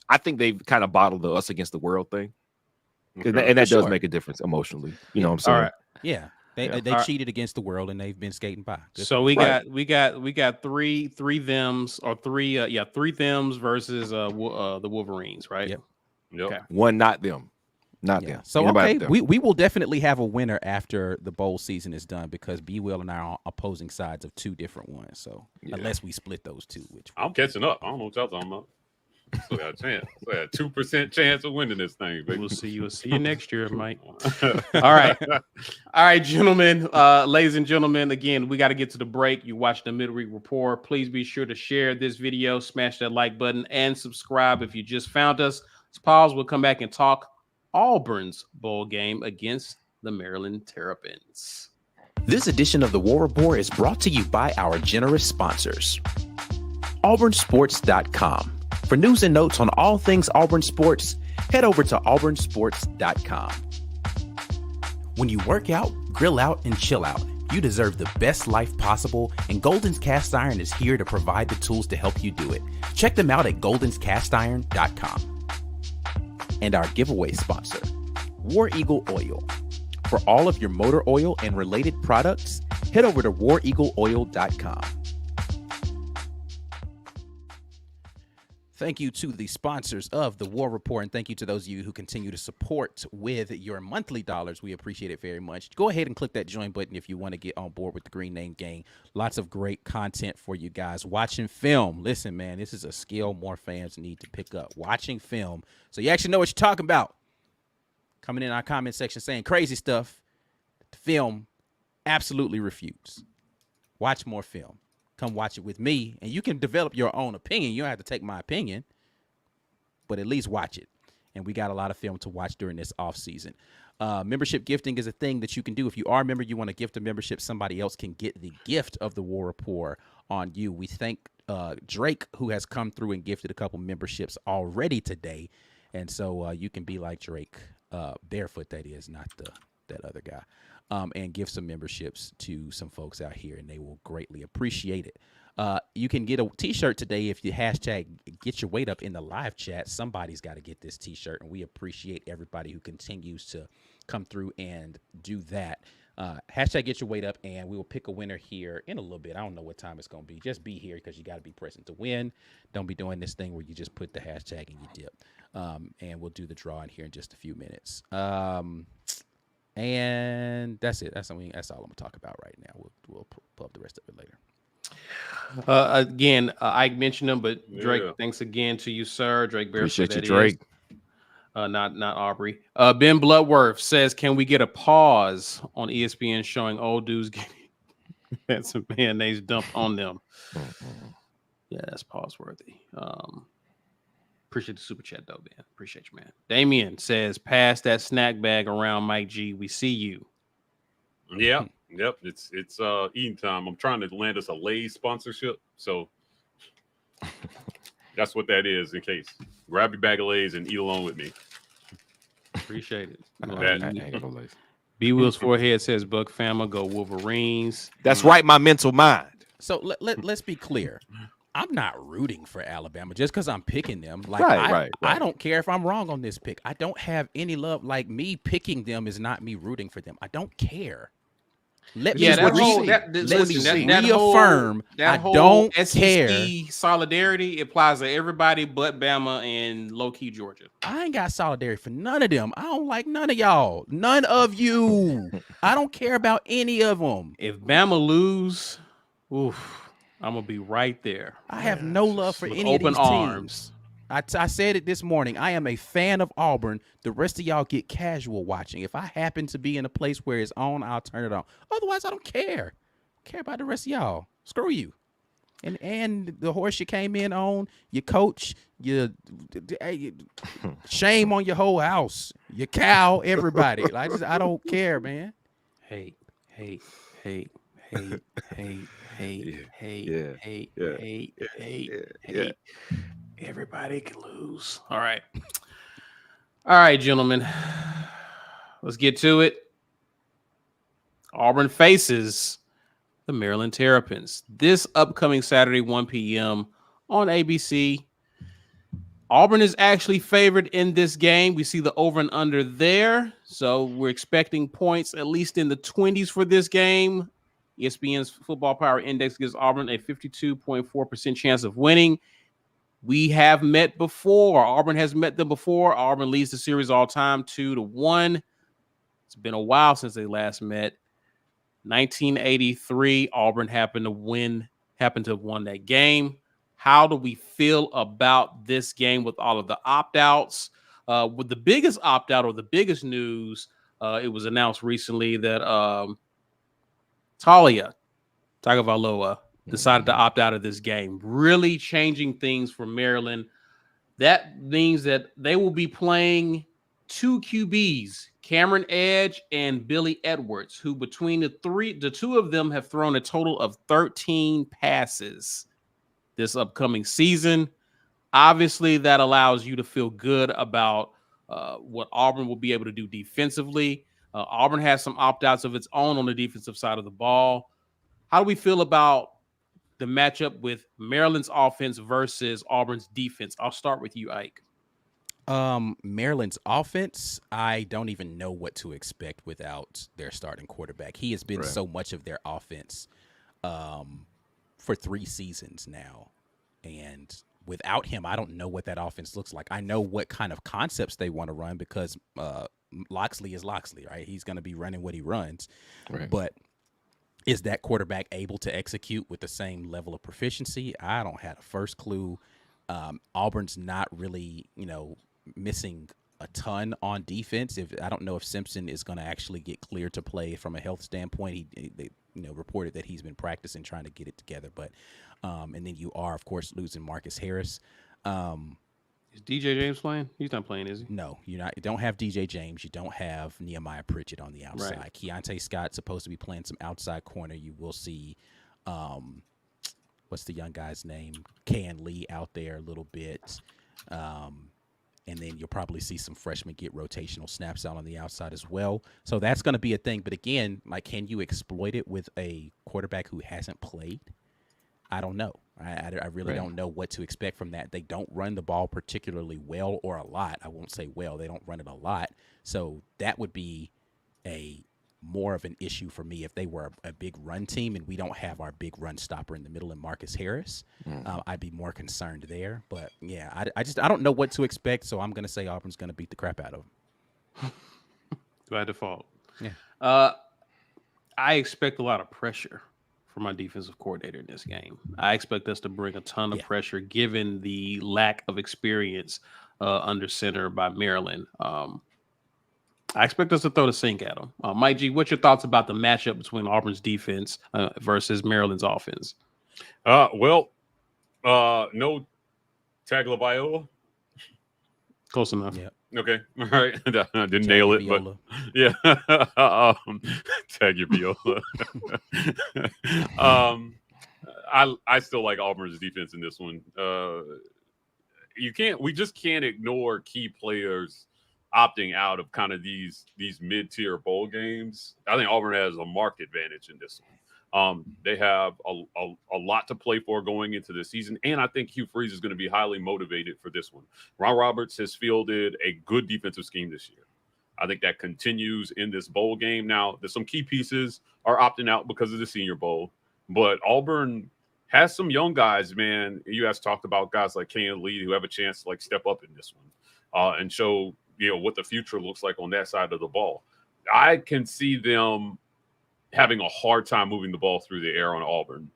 I think they've kind of bottled the us against the world thing. Okay. And that does make a difference emotionally. You know what I'm saying? All right. Yeah. They cheated against the world and they've been skating by. So we got three thems or three thems versus the Wolverines, right? Yep. Okay. One, not them. Not them. So Anybody okay, we will definitely have a winner after the bowl season is done, because B Will and I are on opposing sides of two different ones. So unless we split those two, which I'm catching up. I don't know what y'all talking about. So got a chance. So got a 2% chance of winning this thing, baby. We'll see you next year, Mike. All right, gentlemen, ladies and gentlemen. Again, we got to get to the break. You watch the Midweek Report. Please be sure to share this video, smash that like button, and subscribe if you just found us. Let's pause. We'll come back and talk Auburn's bowl game against the Maryland Terrapins. This edition of the War Report is brought to you by our generous sponsors. AuburnSports.com. For news and notes on all things Auburn Sports, head over to AuburnSports.com. When you work out, grill out, and chill out, you deserve the best life possible, and Golden's Cast Iron is here to provide the tools to help you do it. Check them out at GoldensCastIron.com. And our giveaway sponsor, War Eagle Oil. For all of your motor oil and related products, head over to WarEagleOil.com. Thank you to the sponsors of the War Report, and thank you to those of you who continue to support with your monthly dollars. We appreciate it very much. Go ahead and click that join button if you want to get on board with the Green Name Gang. Lots of great content for you guys. Watching film. Listen, man, this is a skill more fans need to pick up. Watching film, so you actually know what you're talking about. Coming in our comment section saying crazy stuff. The film absolutely refutes. Watch more film. Come watch it with me, and you can develop your own opinion. You don't have to take my opinion, but at least watch it. And we got a lot of film to watch during this off season. Membership gifting is a thing that you can do. If you are a member, you want to gift a membership, somebody else can get the gift of the War Report on you. We thank Drake, who has come through and gifted a couple memberships already today. And so you can be like Drake, barefoot, that is, not that other guy. And give some memberships to some folks out here, and they will greatly appreciate it. You can get a T-shirt today if you hashtag get your weight up in the live chat. Somebody's got to get this T-shirt, and we appreciate everybody who continues to come through and do that. Hashtag get your weight up, and we will pick a winner here in a little bit. I don't know what time it's going to be. Just be here because you got to be present to win. Don't be doing this thing where you just put the hashtag and you dip. And we'll do the draw in here in just a few minutes. And that's it. That's all I'm gonna talk about right now. We'll pull up the rest of it later. Again, I mentioned him, but Drake, thanks again to you, sir. Drake Bear. Appreciate you, Drake. Not Aubrey. Ben Bloodworth says, can we get a pause on ESPN showing old dudes getting some mayonnaise dumped on them? Yeah, that's pause worthy. Appreciate the super chat though, man. Appreciate you, man. Damien says, pass that snack bag around, Mike G. We see you. Yeah, yep. It's eating time. I'm trying to land us a Lay's sponsorship, so that's what that is. In case, grab your bag of Lay's and eat along with me. Appreciate it. B Will's forehead says, Buck Fama, go Wolverines. That's right, my mental mind. So let's be clear. I'm not rooting for Alabama just because I'm picking them. Like Right. I don't care if I'm wrong on this pick. I don't have any love. Like me picking them is not me rooting for them. I don't care. Let It's me just Yeah, that what you whole see. that It's let what me you see. reaffirm. I that whole don't SEC care. solidarity applies to everybody but Bama and low key Georgia. I ain't got solidarity for none of them. I don't like none of y'all. None of you. I don't care about any of them. If Bama lose, oof, I'm gonna be right there I have Yeah, no it's love just- for with any of open these arms. teams. I said it this morning. I am a fan of Auburn. The rest of y'all get casual watching. If I happen to be in a place where it's on, I'll turn it on. Otherwise, I don't care. Care about the rest of y'all. Screw you. And the horse you came in on, your coach, shame on your whole house, your cow, everybody. Like, I don't care, man. Hate. Yeah. Hate. Everybody can lose. All right, gentlemen. Let's get to it. Auburn faces the Maryland Terrapins this upcoming Saturday, 1 p.m. on ABC. Auburn is actually favored in this game. We see the over and under there. So we're expecting points at least in the 20s for this game. ESPN's Football Power Index gives Auburn a 52.4% chance of winning. We have met before. Auburn has met them before. Auburn leads the series all time 2-1. It's been a while since they last met. 1983, Auburn happened to have won that game. How do we feel about this game with all of the opt-outs? With the biggest opt-out or the biggest news, it was announced recently that Tagovailoa decided to opt out of this game, really changing things for Maryland. That means that they will be playing two QBs, Cameron Edge and Billy Edwards, who between the two of them have thrown a total of 13 passes this upcoming season. Obviously, that allows you to feel good about what Auburn will be able to do defensively. Auburn has some opt-outs of its own on the defensive side of the ball. How do we feel about the matchup with Maryland's offense versus Auburn's defense? I'll start with you, Ike. Maryland's offense, I don't even know what to expect without their starting quarterback. He has been so much of their offense for 3 seasons now. And without him, I don't know what that offense looks like. I know what kind of concepts they want to run because Loxley is Loxley, right? He's going to be running what he runs. Right. But is that quarterback able to execute with the same level of proficiency? I don't have a first clue. Auburn's not really, missing a ton on defense. I don't know if Simpson is going to actually get cleared to play from a health standpoint. They reported that he's been practicing trying to get it together, but and then you are of course losing Marcus Harris. Is DJ James playing? He's not playing, is he? No, you don't have DJ James. You don't have Nehemiah Pritchett on the outside. Right. Keontae Scott's supposed to be playing some outside corner. You will see, what's the young guy's name? Can Lee out there a little bit. And then you'll probably see some freshmen get rotational snaps out on the outside as well. So that's going to be a thing. But again, like, can you exploit it with a quarterback who hasn't played? I don't know. I really don't know what to expect from that. They don't run the ball particularly well or a lot. I won't say well. They don't run it a lot. So that would be more of an issue for me if they were a big run team and we don't have our big run stopper in the middle in Marcus Harris. I'd be more concerned there. But yeah, I don't know what to expect. So I'm going to say Auburn's going to beat the crap out of them. By default. Yeah. I expect a lot of pressure from my defensive coordinator in this game. I expect us to bring a ton of pressure given the lack of experience under center by Maryland. I expect us to throw the sink at them. Mike G, what's your thoughts about the matchup between Auburn's defense versus Maryland's offense? No Tagovailoa. Close enough. Yeah. Okay. All right. I didn't nail it, but yeah. Tagovailoa. I still like Auburn's defense in this one. We just can't ignore key players opting out of kind of these mid-tier bowl games. I think Auburn has a marked advantage in this one. They have a lot to play for going into the season, and I think Hugh Freeze is going to be highly motivated for this one. Ron Roberts has fielded a good defensive scheme this year. I think that continues in this bowl game. Now, there's some key pieces are opting out because of the Senior Bowl, but Auburn has some young guys, man. You guys talked about guys like Ken Lee who have a chance to step up in this one and show what the future looks like on that side of the ball. I can see them having a hard time moving the ball through the air on Auburn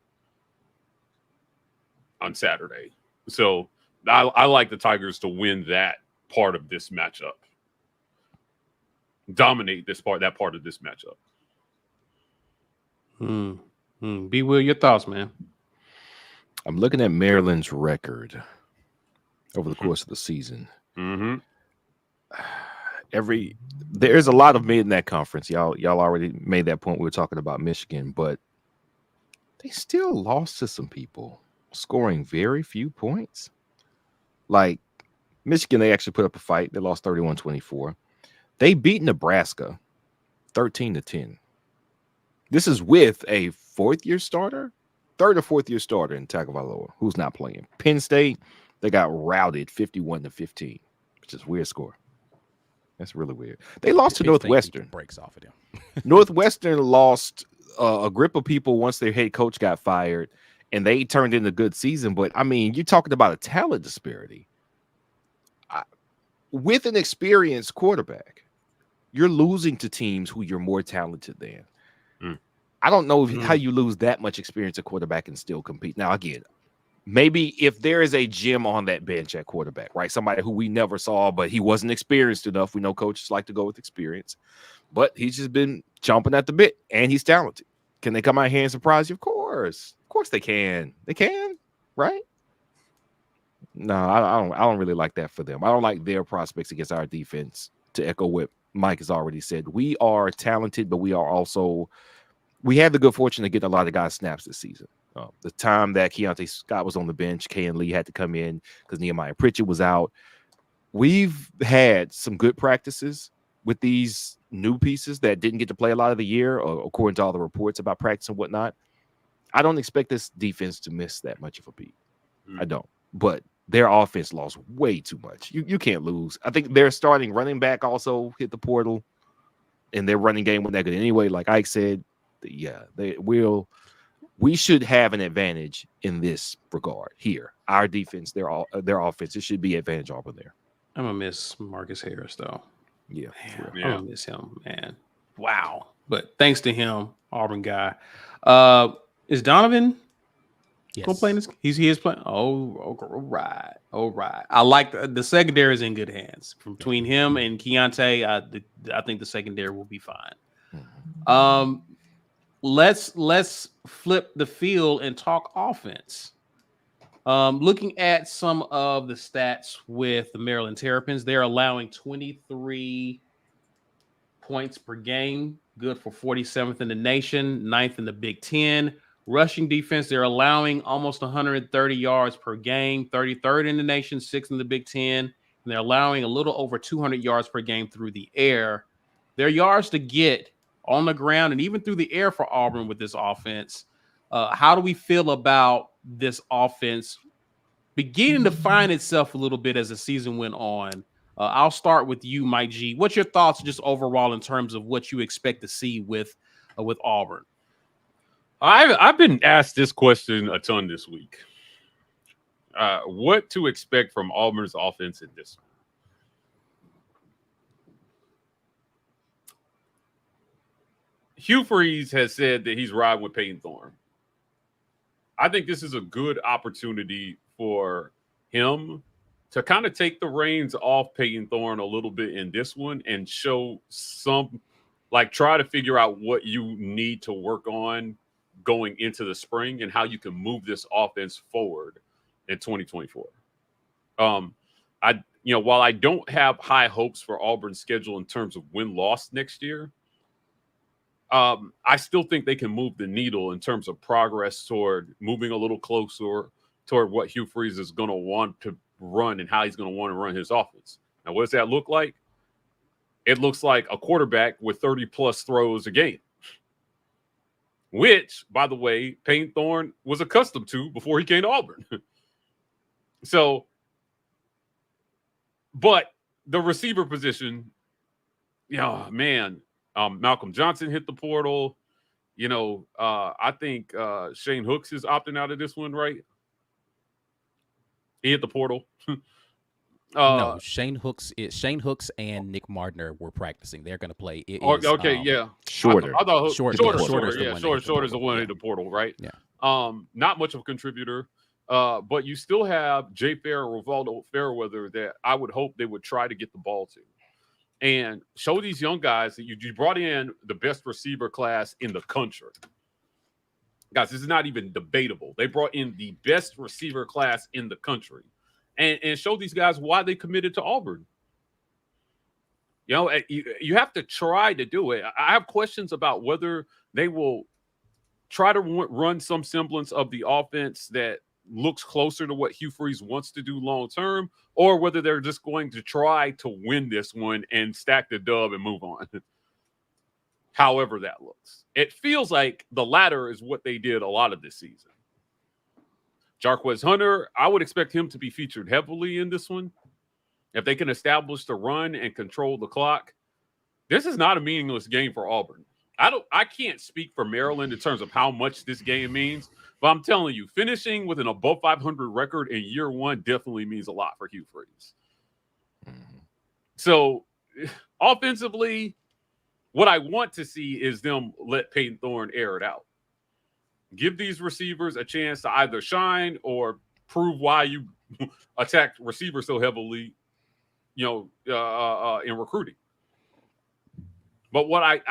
on Saturday. So I like the Tigers to win that part of this matchup. Dominate that part of this matchup. B. Will, your thoughts, man? I'm looking at Maryland's record over the course of the season. Mm-hmm. There's a lot of mid in that conference. Y'all already made that point. We were talking about Michigan, but they still lost to some people, scoring very few points. Like Michigan, they actually put up a fight. They lost 31-24. They beat Nebraska 13-10. This is with a third or fourth year starter in Tagovailoa, who's not playing. Penn State, they got routed 51-15, which is a weird score. That's really weird. They lost to Northwestern. Breaks off of them. Northwestern lost a grip of people once their head coach got fired, and they turned in a good season. But, I mean, you're talking about a talent disparity. With an experienced quarterback, you're losing to teams who you're more talented than. I don't know how you lose that much experience at quarterback and still compete. Now, again, maybe if there is a gem on that bench at quarterback, right? Somebody who we never saw, but he wasn't experienced enough. We know coaches like to go with experience, but he's just been chomping at the bit, and he's talented. Can they come out here and surprise you? Of course they can. They can, right? No, I don't really like that for them. I don't like their prospects against our defense. To echo what Mike has already said, we are talented, but we had the good fortune to get a lot of guys snaps this season. The time that Keontae Scott was on the bench, Ken Lee had to come in because Nehemiah Pritchett was out. We've had some good practices with these new pieces that didn't get to play a lot of the year, according to all the reports about practice and whatnot. I don't expect this defense to miss that much of a beat. I don't. But their offense lost way too much. You can't lose. I think their starting running back also hit the portal, and their running game went that good anyway. Like Ike said, yeah, we should have an advantage in this regard here. Our defense, their offense, it should be advantage Auburn there. I'm gonna miss Marcus Harris though. Yeah, I'm gonna miss him, man. Wow. But thanks to him, Auburn guy. Is Donovan gonna play in this? He is playing. All right. I like the secondary is in good hands. Between him and Keontae, I think the secondary will be fine. Let's flip the field and talk offense. Looking at some of the stats with the Maryland Terrapins, they're allowing 23 points per game, good for 47th in the nation, 9th in the Big Ten. Rushing defense, they're allowing almost 130 yards per game, 33rd in the nation, 6th in the Big Ten, and they're allowing a little over 200 yards per game through the air. Their yards to get on the ground and even through the air for Auburn with this offense. How do we feel about this offense beginning to find itself a little bit as the season went on? I'll start with you, Mike G. What's your thoughts just overall in terms of what you expect to see with Auburn? I've been asked this question a ton this week. What to expect from Auburn's offense in this one? Hugh Freeze has said that he's riding with Peyton Thorne. I think this is a good opportunity for him to kind of take the reins off Peyton Thorne a little bit in this one and show try to figure out what you need to work on going into the spring and how you can move this offense forward in 2024. While I don't have high hopes for Auburn's schedule in terms of win-loss next year, I still think they can move the needle in terms of progress toward moving a little closer toward what Hugh Freeze is going to want to run and how he's going to want to run his offense. Now, what does that look like? It looks like a quarterback with 30-plus throws a game. which, by the way, Payne Thorne was accustomed to before he came to Auburn. So, but the receiver position, man, Malcolm Johnson hit the portal. I think Shane Hooks is opting out of this one, right? He hit the portal. No, Shane Hooks and Nick Mardner were practicing. They're going to play. It is yeah. Shorter. I thought Shorter shorter. is the Yeah, one that hit the shorter is the portal. one that Yeah. hit the portal, right? Yeah. Not much of a contributor. But you still have Jay Fair or Rivaldo Fairweather that I would hope they would try to get the ball to. And show these young guys that you brought in the best receiver class in the country. Guys, this is not even debatable. They brought in the best receiver class in the country. And show these guys why they committed to Auburn. You have to try to do it. I have questions about whether they will try to run some semblance of the offense that looks closer to what Hugh Freeze wants to do long term, or whether they're just going to try to win this one and stack the dub and move on. However that looks. It feels like the latter is what they did a lot of this season. Jarquez Hunter, I would expect him to be featured heavily in this one. If they can establish the run and control the clock, this is not a meaningless game for Auburn. I can't speak for Maryland in terms of how much this game means, but I'm telling you, finishing with an above 500 record in year one definitely means a lot for Hugh Freeze. So, offensively, what I want to see is them let Payton Thorne air it out. Give these receivers a chance to either shine or prove why you attacked receivers so heavily, in recruiting. But what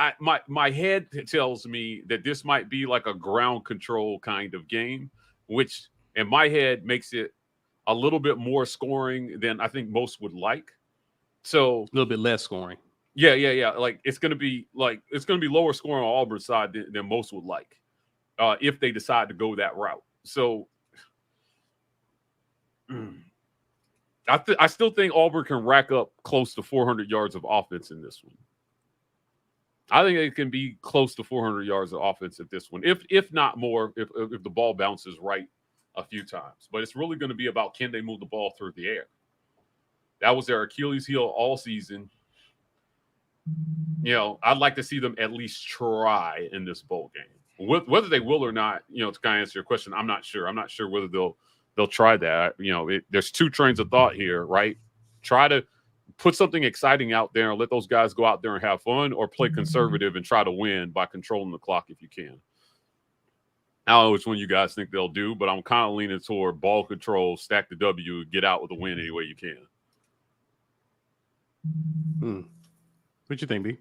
my head tells me that this might be like a ground control kind of game, which in my head makes it a little bit more scoring than I think most would like. So A little bit less scoring. Yeah. Like it's gonna be lower scoring on Auburn's side than most would like, if they decide to go that route. So I still think Auburn can rack up close to 400 yards of offense in this one. I think it can be close to 400 yards of offense at this one, if not more, if the ball bounces right a few times. But it's really going to be about, can they move the ball through the air? That was their Achilles heel all season. I'd like to see them at least try in this bowl game. Whether they will or not, to kind of answer your question, I'm not sure. I'm not sure whether they'll try that. There's two trains of thought here, right? Try to put something exciting out there and let those guys go out there and have fun, or play conservative and try to win by controlling the clock if you can. I don't know which one you guys think they'll do, but I'm kind of leaning toward ball control, stack the W, get out with a win any way you can. What you think, B?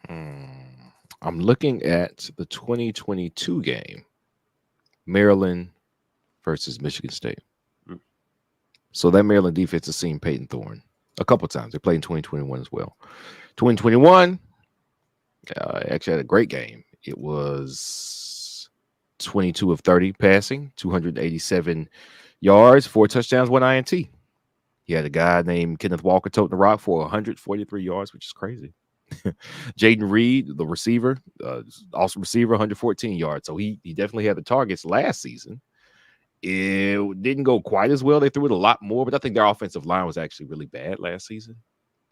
I'm looking at the 2022 game, Maryland versus Michigan State. So that Maryland defense has seen Payton Thorne a couple of times. They played in 2021 as well. 2021, actually had a great game. It was 22 of 30 passing, 287 yards, 4 touchdowns, 1 INT. He had a guy named Kenneth Walker toting the rock for 143 yards, which is crazy. Jaden Reed, the receiver, awesome receiver, 114 yards. So he definitely had the targets last season. It didn't go quite as well. They threw it a lot more, but I think their offensive line was actually really bad last season.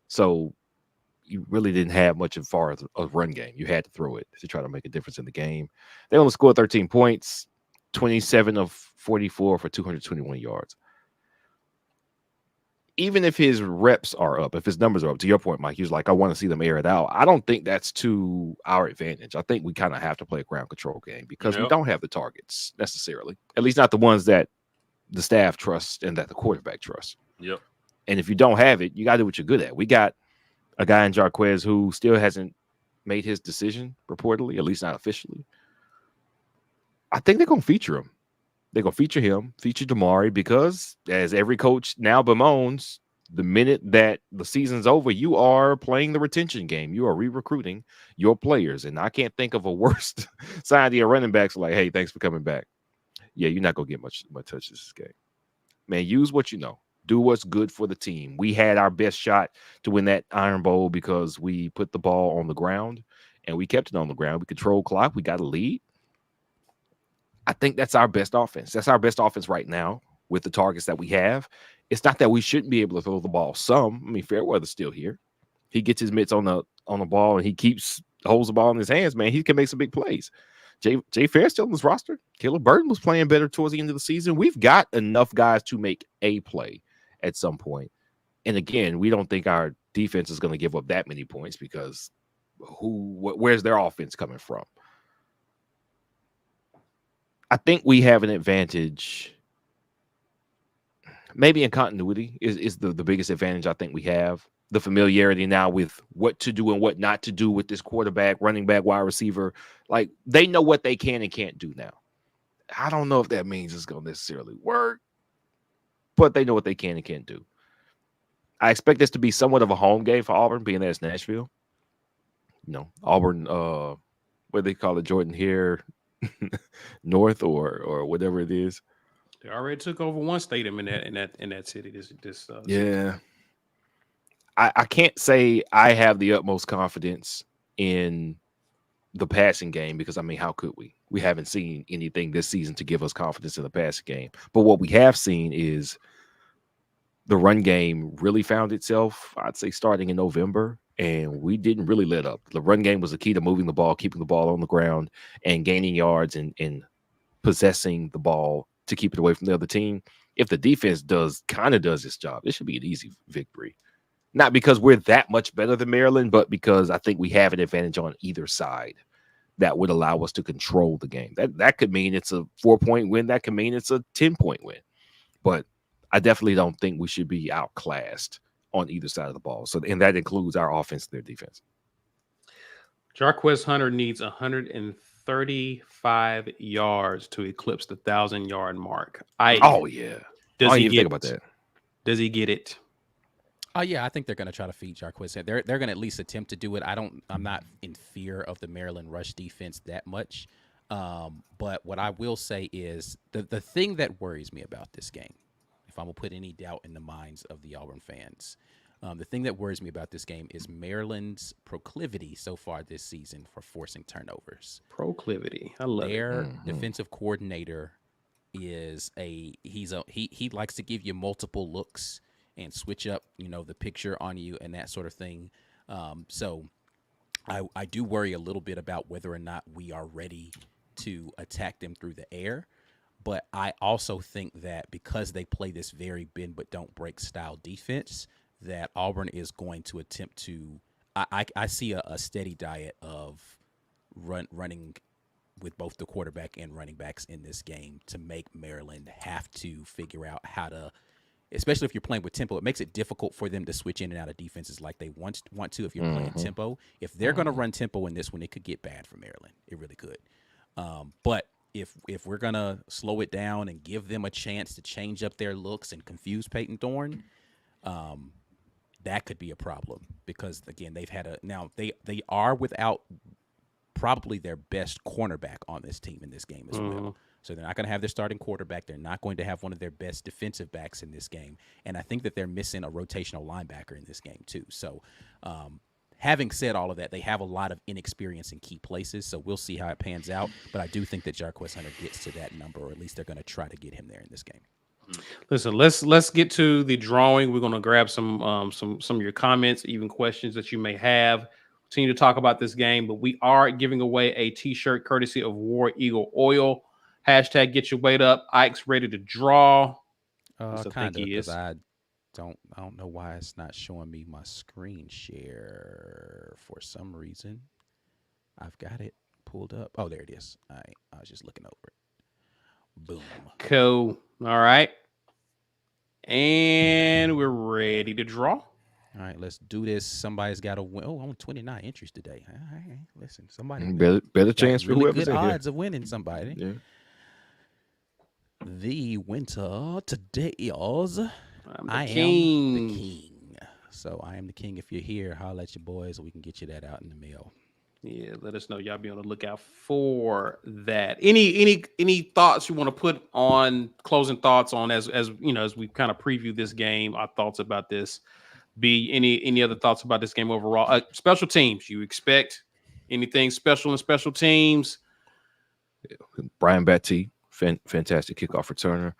So you really didn't have much as far as a run game. You had to throw it to try to make a difference in the game. They only scored 13 points, 27 of 44 for 221 yards. Even if his reps are up, if his numbers are up, to your point, Mike, he was like, I want to see them air it out. I don't think that's to our advantage. I think we kind of have to play a ground control game because we don't have the targets necessarily, at least not the ones that the staff trusts and that the quarterback trusts. Yep. And if you don't have it, you got to do what you're good at. We got a guy in Jarquez who still hasn't made his decision, reportedly, at least not officially. I think they're going to feature him. They're going to feature him, feature Damari, because as every coach now bemoans, the minute that the season's over, you are playing the retention game. You are re-recruiting your players. And I can't think of a worse sign to your running backs like, hey, thanks for coming back. Yeah, you're not going to get much touches this game. Man, use what you know. Do what's good for the team. We had our best shot to win that Iron Bowl because we put the ball on the ground and we kept it on the ground. We controlled clock. We got a lead. I think that's our best offense. That's our best offense right now with the targets that we have. It's not that we shouldn't be able to throw the ball some. I mean, Fairweather's still here. He gets his mitts on the ball and he holds the ball in his hands, man. He can make some big plays. Jay Fair's still on this roster. Caleb Burton was playing better towards the end of the season. We've got enough guys to make a play at some point. And again, we don't think our defense is going to give up that many points because where's their offense coming from? I think we have an advantage. Maybe in continuity is the biggest advantage I think we have. The familiarity now with what to do and what not to do with this quarterback, running back, wide receiver. Like, they know what they can and can't do now. I don't know if that means it's going to necessarily work, but they know what they can and can't do. I expect this to be somewhat of a home game for Auburn, being that it's Nashville. Auburn, what do they call it, Jordan here, North or whatever it is. They already took over one stadium in that city. Yeah. I can't say I have the utmost confidence in the passing game because, I mean, how could we? We haven't seen anything this season to give us confidence in the passing game. But what we have seen is the run game really found itself, I'd say, starting in November, and we didn't really let up. The run game was the key to moving the ball, keeping the ball on the ground, and gaining yards and possessing the ball to keep it away from the other team. If the defense does its job, it should be an easy victory. Not because we're that much better than Maryland, but because I think we have an advantage on either side that would allow us to control the game. That could mean it's a 4-point win. That could mean it's a 10-point win. But I definitely don't think we should be outclassed on either side of the ball. So, and that includes our offense and their defense. Jarquez Hunter needs 135 yards to eclipse the 1,000-yard mark. Yeah. Does he think about that? Does he get it? Oh yeah, I think they're going to try to feed Jarquez. They're going to at least attempt to do it. I'm not in fear of the Maryland rush defense that much. But what I will say is the thing that worries me about this game, if I'm going to put any doubt in the minds of the Auburn fans, the thing that worries me about this game is Maryland's proclivity so far this season for forcing turnovers. Proclivity. I love their defensive coordinator is he likes to give you multiple looks and switch up, the picture on you and that sort of thing. So I do worry a little bit about whether or not we are ready to attack them through the air. But I also think that because they play this very bend but don't break style defense, that Auburn is going to attempt to I see a steady diet of running with both the quarterback and running backs in this game to make Maryland have to figure out how to, especially if you're playing with tempo, it makes it difficult for them to switch in and out of defenses like they want to if you're playing tempo. If they're going to run tempo in this one, it could get bad for Maryland. It really could. But if we're going to slow it down and give them a chance to change up their looks and confuse Peyton Thorne, that could be a problem because, again, they are without probably their best cornerback on this team in this game as well. So they're not going to have their starting quarterback. They're not going to have one of their best defensive backs in this game. And I think that they're missing a rotational linebacker in this game too. So having said all of that, they have a lot of inexperience in key places. So we'll see how it pans out. But I do think that Jarquez Hunter gets to that number, or at least they're going to try to get him there in this game. Listen, let's get to the drawing. We're going to grab some of your comments, even questions that you may have. Continue to talk about this game, but we are giving away a T-shirt courtesy of War Eagle Oil. Hashtag get your weight up. Ike's ready to draw. Kind of, because I don't know why it's not showing me my screen share for some reason. I've got it pulled up. Oh, there it is. All right, I was just looking over it. Boom. Cool. All right. And we're ready to draw. All right, let's do this. Somebody's got to win. Oh, I'm 29 entries today. All right, listen, somebody better chance for really whoever's good in odds here. of winning somebody. Yeah. The winner today is I am the king. So I am the king. If you're here, holler at your boys, we can get you that out in the mail. Yeah, let us know. Y'all be on the lookout for that. Any thoughts you want to put on, closing thoughts on as you know, as we kind of preview this game, our thoughts about this? Any other thoughts about this game overall? Special teams, you expect Anything special in special teams? Brian Batty, fantastic kickoff returner.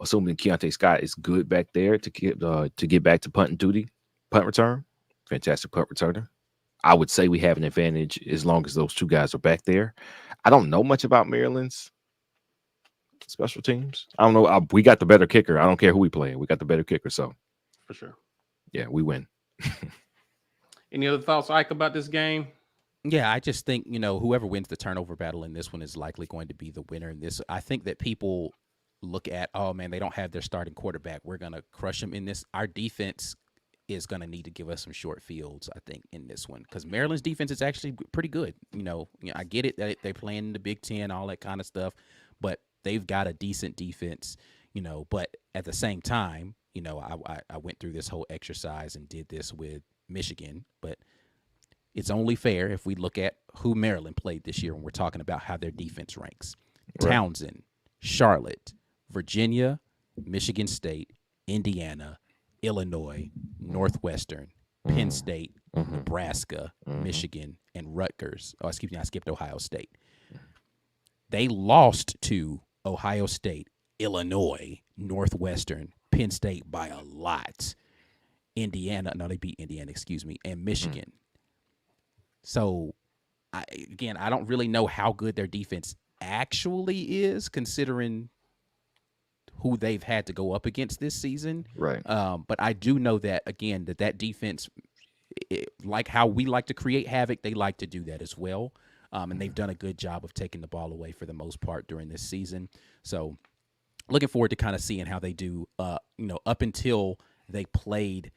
Assuming Keontae Scott is good back there to get back to punt duty, punt return, fantastic punt returner. I would say we have an advantage as long as those two guys are back there. I don't know much about Maryland's special teams. I don't know. We got the better kicker. I don't care who we play. We got the better kicker. So For sure. yeah, we win. Any other thoughts, Ike, about this game? Yeah, I just think, whoever wins the turnover battle in this one is likely going to be the winner in this. I think that people look at, oh, man, they don't have their starting quarterback. We're going to crush them in this. Our defense is going to need to give us some short fields, I think, in this one. Because Maryland's defense is actually pretty good. I get it that they're playing in the Big Ten, all that kind of stuff. But they've got a decent defense, But at the same time, I went through this whole exercise and did this with Michigan. But it's only fair if we look at who Maryland played this year when we're talking about how their defense ranks. Right. Townsend, Charlotte, Virginia, Michigan State, Indiana, Illinois, Northwestern, Penn State, Nebraska, Michigan, and Rutgers. Oh, excuse me, I skipped Ohio State. They lost to Ohio State, Illinois, Northwestern, Penn State by a lot. They beat Indiana, and Michigan. So, I don't really know how good their defense actually is, considering who they've had to go up against this season. Right. But I do know that, again, that defense, like how we like to create havoc, they like to do that as well. And they've done a good job of taking the ball away for the most part during this season. So looking forward to kind of seeing how they do, up until they played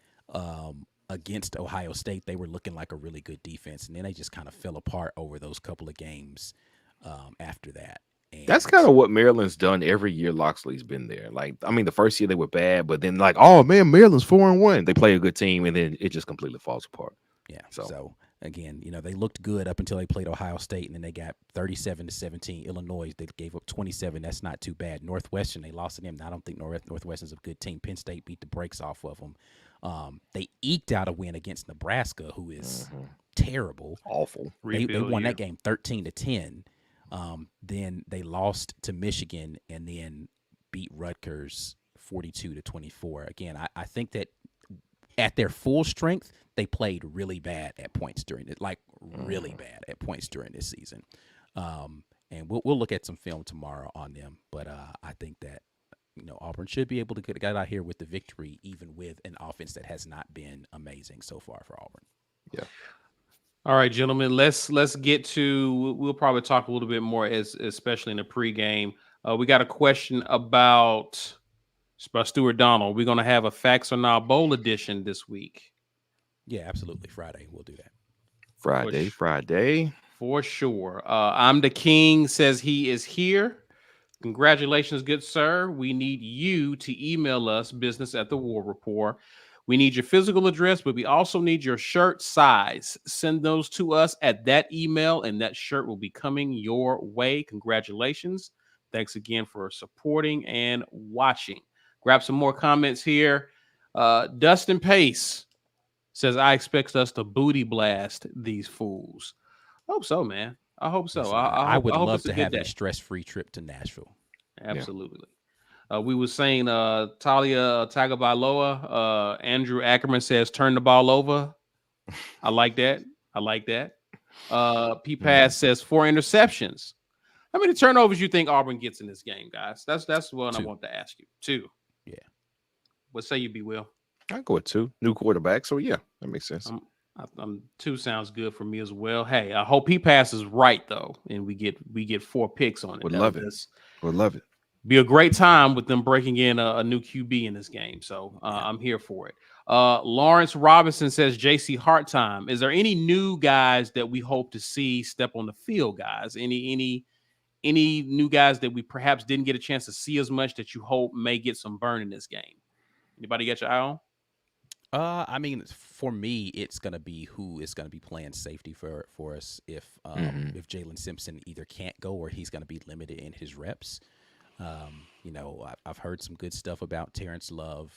against Ohio State, they were looking like a really good defense. And then they just kind of fell apart over those couple of games after that. And that's kind of what Maryland's done every year. Loxley's been there. The first year they were bad, but then oh man, Maryland's 4-1. They play a good team, and then it just completely falls apart. Yeah. So again, they looked good up until they played Ohio State, and then they got 37-17. Illinois, they gave up 27. That's not too bad. Northwestern, they lost to them. I don't think Northwestern's a good team. Penn State beat the brakes off of them. They eked out a win against Nebraska, who is terrible, awful. They won that game 13-10. Then they lost to Michigan and then beat Rutgers 42-24. Again, I think that at their full strength, they played really bad at points during it, really bad at points during this season. And we'll look at some film tomorrow on them. But I think that Auburn should be able to get out here with the victory, even with an offense that has not been amazing so far for Auburn. Yeah. All right, gentlemen, let's get to. We'll probably talk a little bit more, especially in the pregame. We got a question about Stuart Donald. We're going to have a Facts or Not Bowl edition this week. Yeah, absolutely. Friday, we'll do that. Friday. For sure. I'm the King says he is here. Congratulations, good sir. We need you to email us, business@thewar report. We need your physical address, but we also need your shirt size. Send those to us at that email, and that shirt will be coming your way. Congratulations. Thanks again for supporting and watching. Grab some more comments here. Dustin Pace says, I expect us to booty blast these fools. I hope so, man. I hope so. I would hope love to have day. a stress-free trip to Nashville. Absolutely. Yeah. We were saying Talia Tagovailoa, Andrew Ackerman says, turn the ball over. I like that. P-Pass says 4 interceptions. How many turnovers you think Auburn gets in this game, guys? That's what 2. I want to ask you. 2. Yeah. What say you, B. Will? I'd go with 2. New quarterback. So yeah, that makes sense. 2 sounds good for me as well. Hey, I hope P-Pass is right though, and we get 4 picks on it. Would love it. Be a great time with them breaking in a new QB in this game. So I'm here for it. Lawrence Robinson says JC Hart time. Is there any new guys that we hope to see step on the field, guys? Any new guys that we perhaps didn't get a chance to see as much that you hope may get some burn in this game? Anybody got your eye on? For me, it's going to be who is going to be playing safety for us if Jalen Simpson either can't go or he's going to be limited in his reps. I've heard some good stuff about Terrence Love.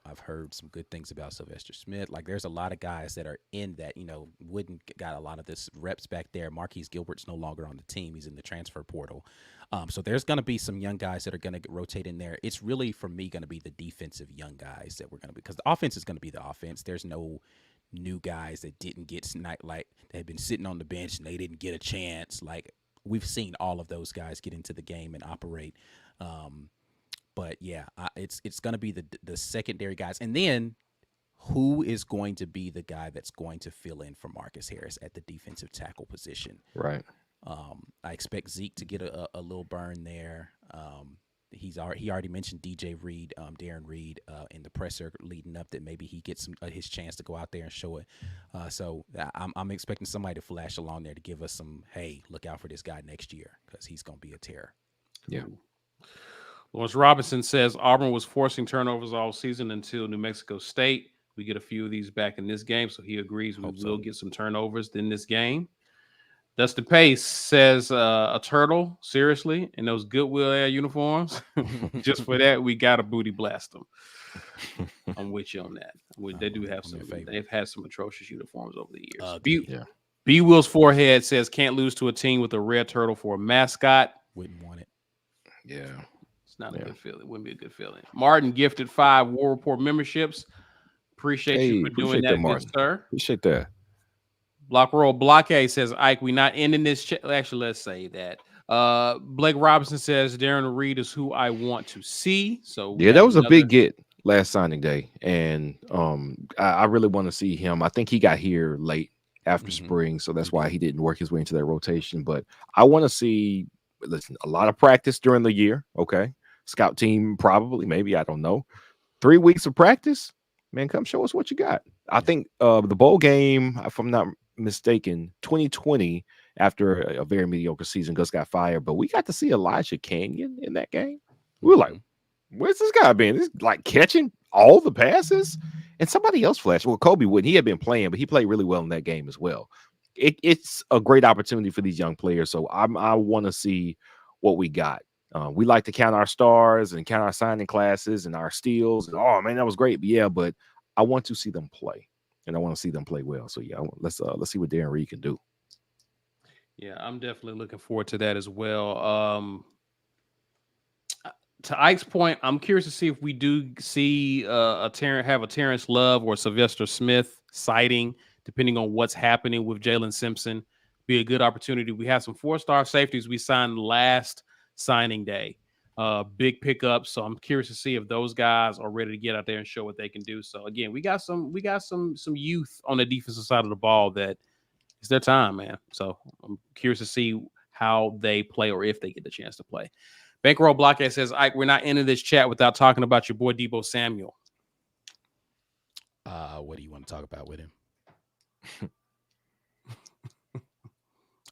I've heard some good things about Sylvester Smith. Like, there's a lot of guys that are in that. Wooden got a lot of this reps back there. Marquise Gilbert's no longer on the team. He's in the transfer portal. So there's going to be some young guys that are going to rotate in there. It's really, for me, going to be the defensive young guys that we're going to be, because the offense is going to be the offense. There's no new guys that didn't get like they had been sitting on the bench and they didn't get a chance. Like, we've seen all of those guys get into the game and operate. But yeah, it's going to be the secondary guys, and then who is going to be the guy that's going to fill in for Marcus Harris at the defensive tackle position? Right. I expect Zeke to get a little burn there. He already mentioned DJ Reed, Darren Reed, in the presser leading up, that maybe he gets his chance to go out there and show it. So I'm expecting somebody to flash along there to give us some, hey, look out for this guy next year, because he's going to be a terror. Yeah. Lawrence Robinson says Auburn was forcing turnovers all season until New Mexico State. We get a few of these back in this game, so he agrees we will get some turnovers in this game. Dustin Pace says a turtle, seriously, in those Goodwill Air uniforms. Just for that, we got to booty blast them. I'm with you on that. They do have some. They've had some atrocious uniforms over the years. B. Will's forehead says can't lose to a team with a red turtle for a mascot. Wouldn't want it. Yeah. Not a good feeling. It wouldn't be a good feeling. Martin gifted 5 War Report memberships. Appreciate you for doing that, good sir. Appreciate that. Block Roll Blockade says, Ike, we not ending this. Actually, let's say that. Blake Robinson says, Darren Reed is who I want to see. So yeah, that was a big get last signing day. And I really want to see him. I think he got here late after spring. So that's why he didn't work his way into that rotation. But I want to see, a lot of practice during the year. Okay. Scout team, probably, maybe, I don't know. 3 weeks of practice, man, come show us what you got. I think the bowl game, if I'm not mistaken, 2020, after a very mediocre season, Gus got fired, but we got to see Elijah Canyon in that game. We were like, where's this guy been? He's like catching all the passes, and somebody else flashed. Well, Kobe wouldn't. He had been playing, but he played really well in that game as well. It's a great opportunity for these young players, so I want to see what we got. We like to count our stars and count our signing classes and our steals. And, oh man, that was great. But I want to see them play, and I want to see them play well. So yeah, let's see what Darren Reed can do. Yeah, I'm definitely looking forward to that as well. To Ike's point, I'm curious to see if we do see a Terrence Love or Sylvester Smith sighting, depending on what's happening with Jalen Simpson. Be a good opportunity. We have some 4-star safeties we signed last signing day, big pickups. So I'm curious to see if those guys are ready to get out there and show what they can do. So again, we got some youth on the defensive side of the ball that it's their time, man. So I'm curious to see how they play or if they get the chance to play. Bankroll Blockhead says, Ike, we're not ending this chat without talking about your boy Deebo Samuel. What do you want to talk about with him?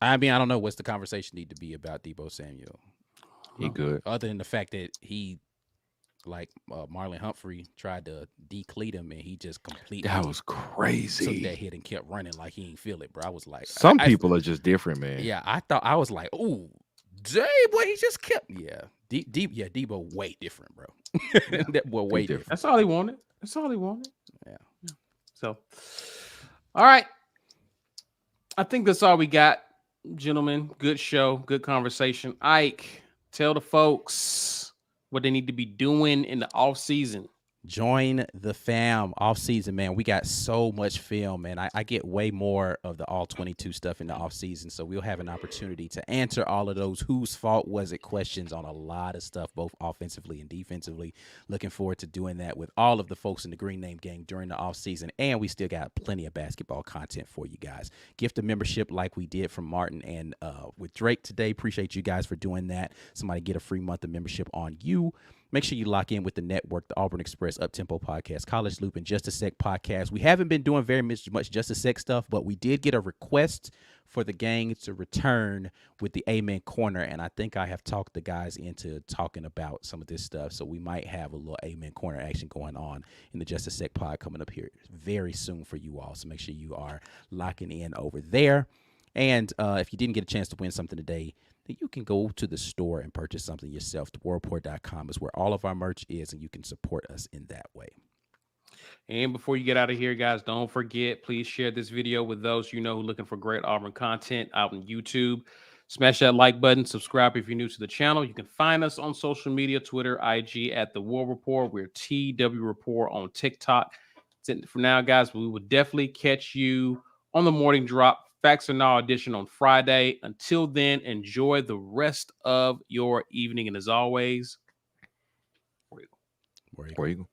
I mean, I don't know. What's the conversation need to be about Deebo Samuel? He good. Other than the fact that he, like Marlon Humphrey, tried to decleat him, and he just completely that was crazy. Took that hit and kept running like he ain't feel it, bro. I was like, some people are just different, man. Yeah, I was like, oh, dang, boy, he just kept. Yeah, Deebo way different, bro. Yeah, that boy way different. That's all he wanted. Yeah. So, all right. I think that's all we got, gentlemen. Good show, good conversation. Ike, tell the folks what they need to be doing in the off season. Join the fam off season, man. We got so much film, man. I get way more of the all 22 stuff in the off season, so we'll have an opportunity to answer all of those whose fault was it questions on a lot of stuff, both offensively and defensively. Looking forward to doing that with all of the folks in the Green Name Gang during the off season, and we still got plenty of basketball content for you guys. Gift a membership like we did from Martin and with Drake today. Appreciate you guys for doing that. Somebody get a free month of membership on you. Make sure you lock in with the network, the Auburn Express Up-Tempo Podcast, College Loop, and Just a Sec Podcast. We haven't been doing very much Just a Sec stuff, but we did get a request for the gang to return with the Amen Corner, and I think I have talked the guys into talking about some of this stuff, so we might have a little Amen Corner action going on in the Just a Sec Pod coming up here very soon for you all, so make sure you are locking in over there. And if you didn't get a chance to win something today, then you can go to the store and purchase something yourself. TheWarReport.com is where all of our merch is, and you can support us in that way. And before you get out of here, guys, don't forget, please share this video with those you know who are looking for great Auburn content out on YouTube. Smash that like button. Subscribe if you're new to the channel. You can find us on social media, Twitter, IG at The War Report. We're TW Report on TikTok. That's it for now, guys. We will definitely catch you on the morning drop. Facts or Now edition on Friday. Until then, enjoy the rest of your evening. And as always, Where you go?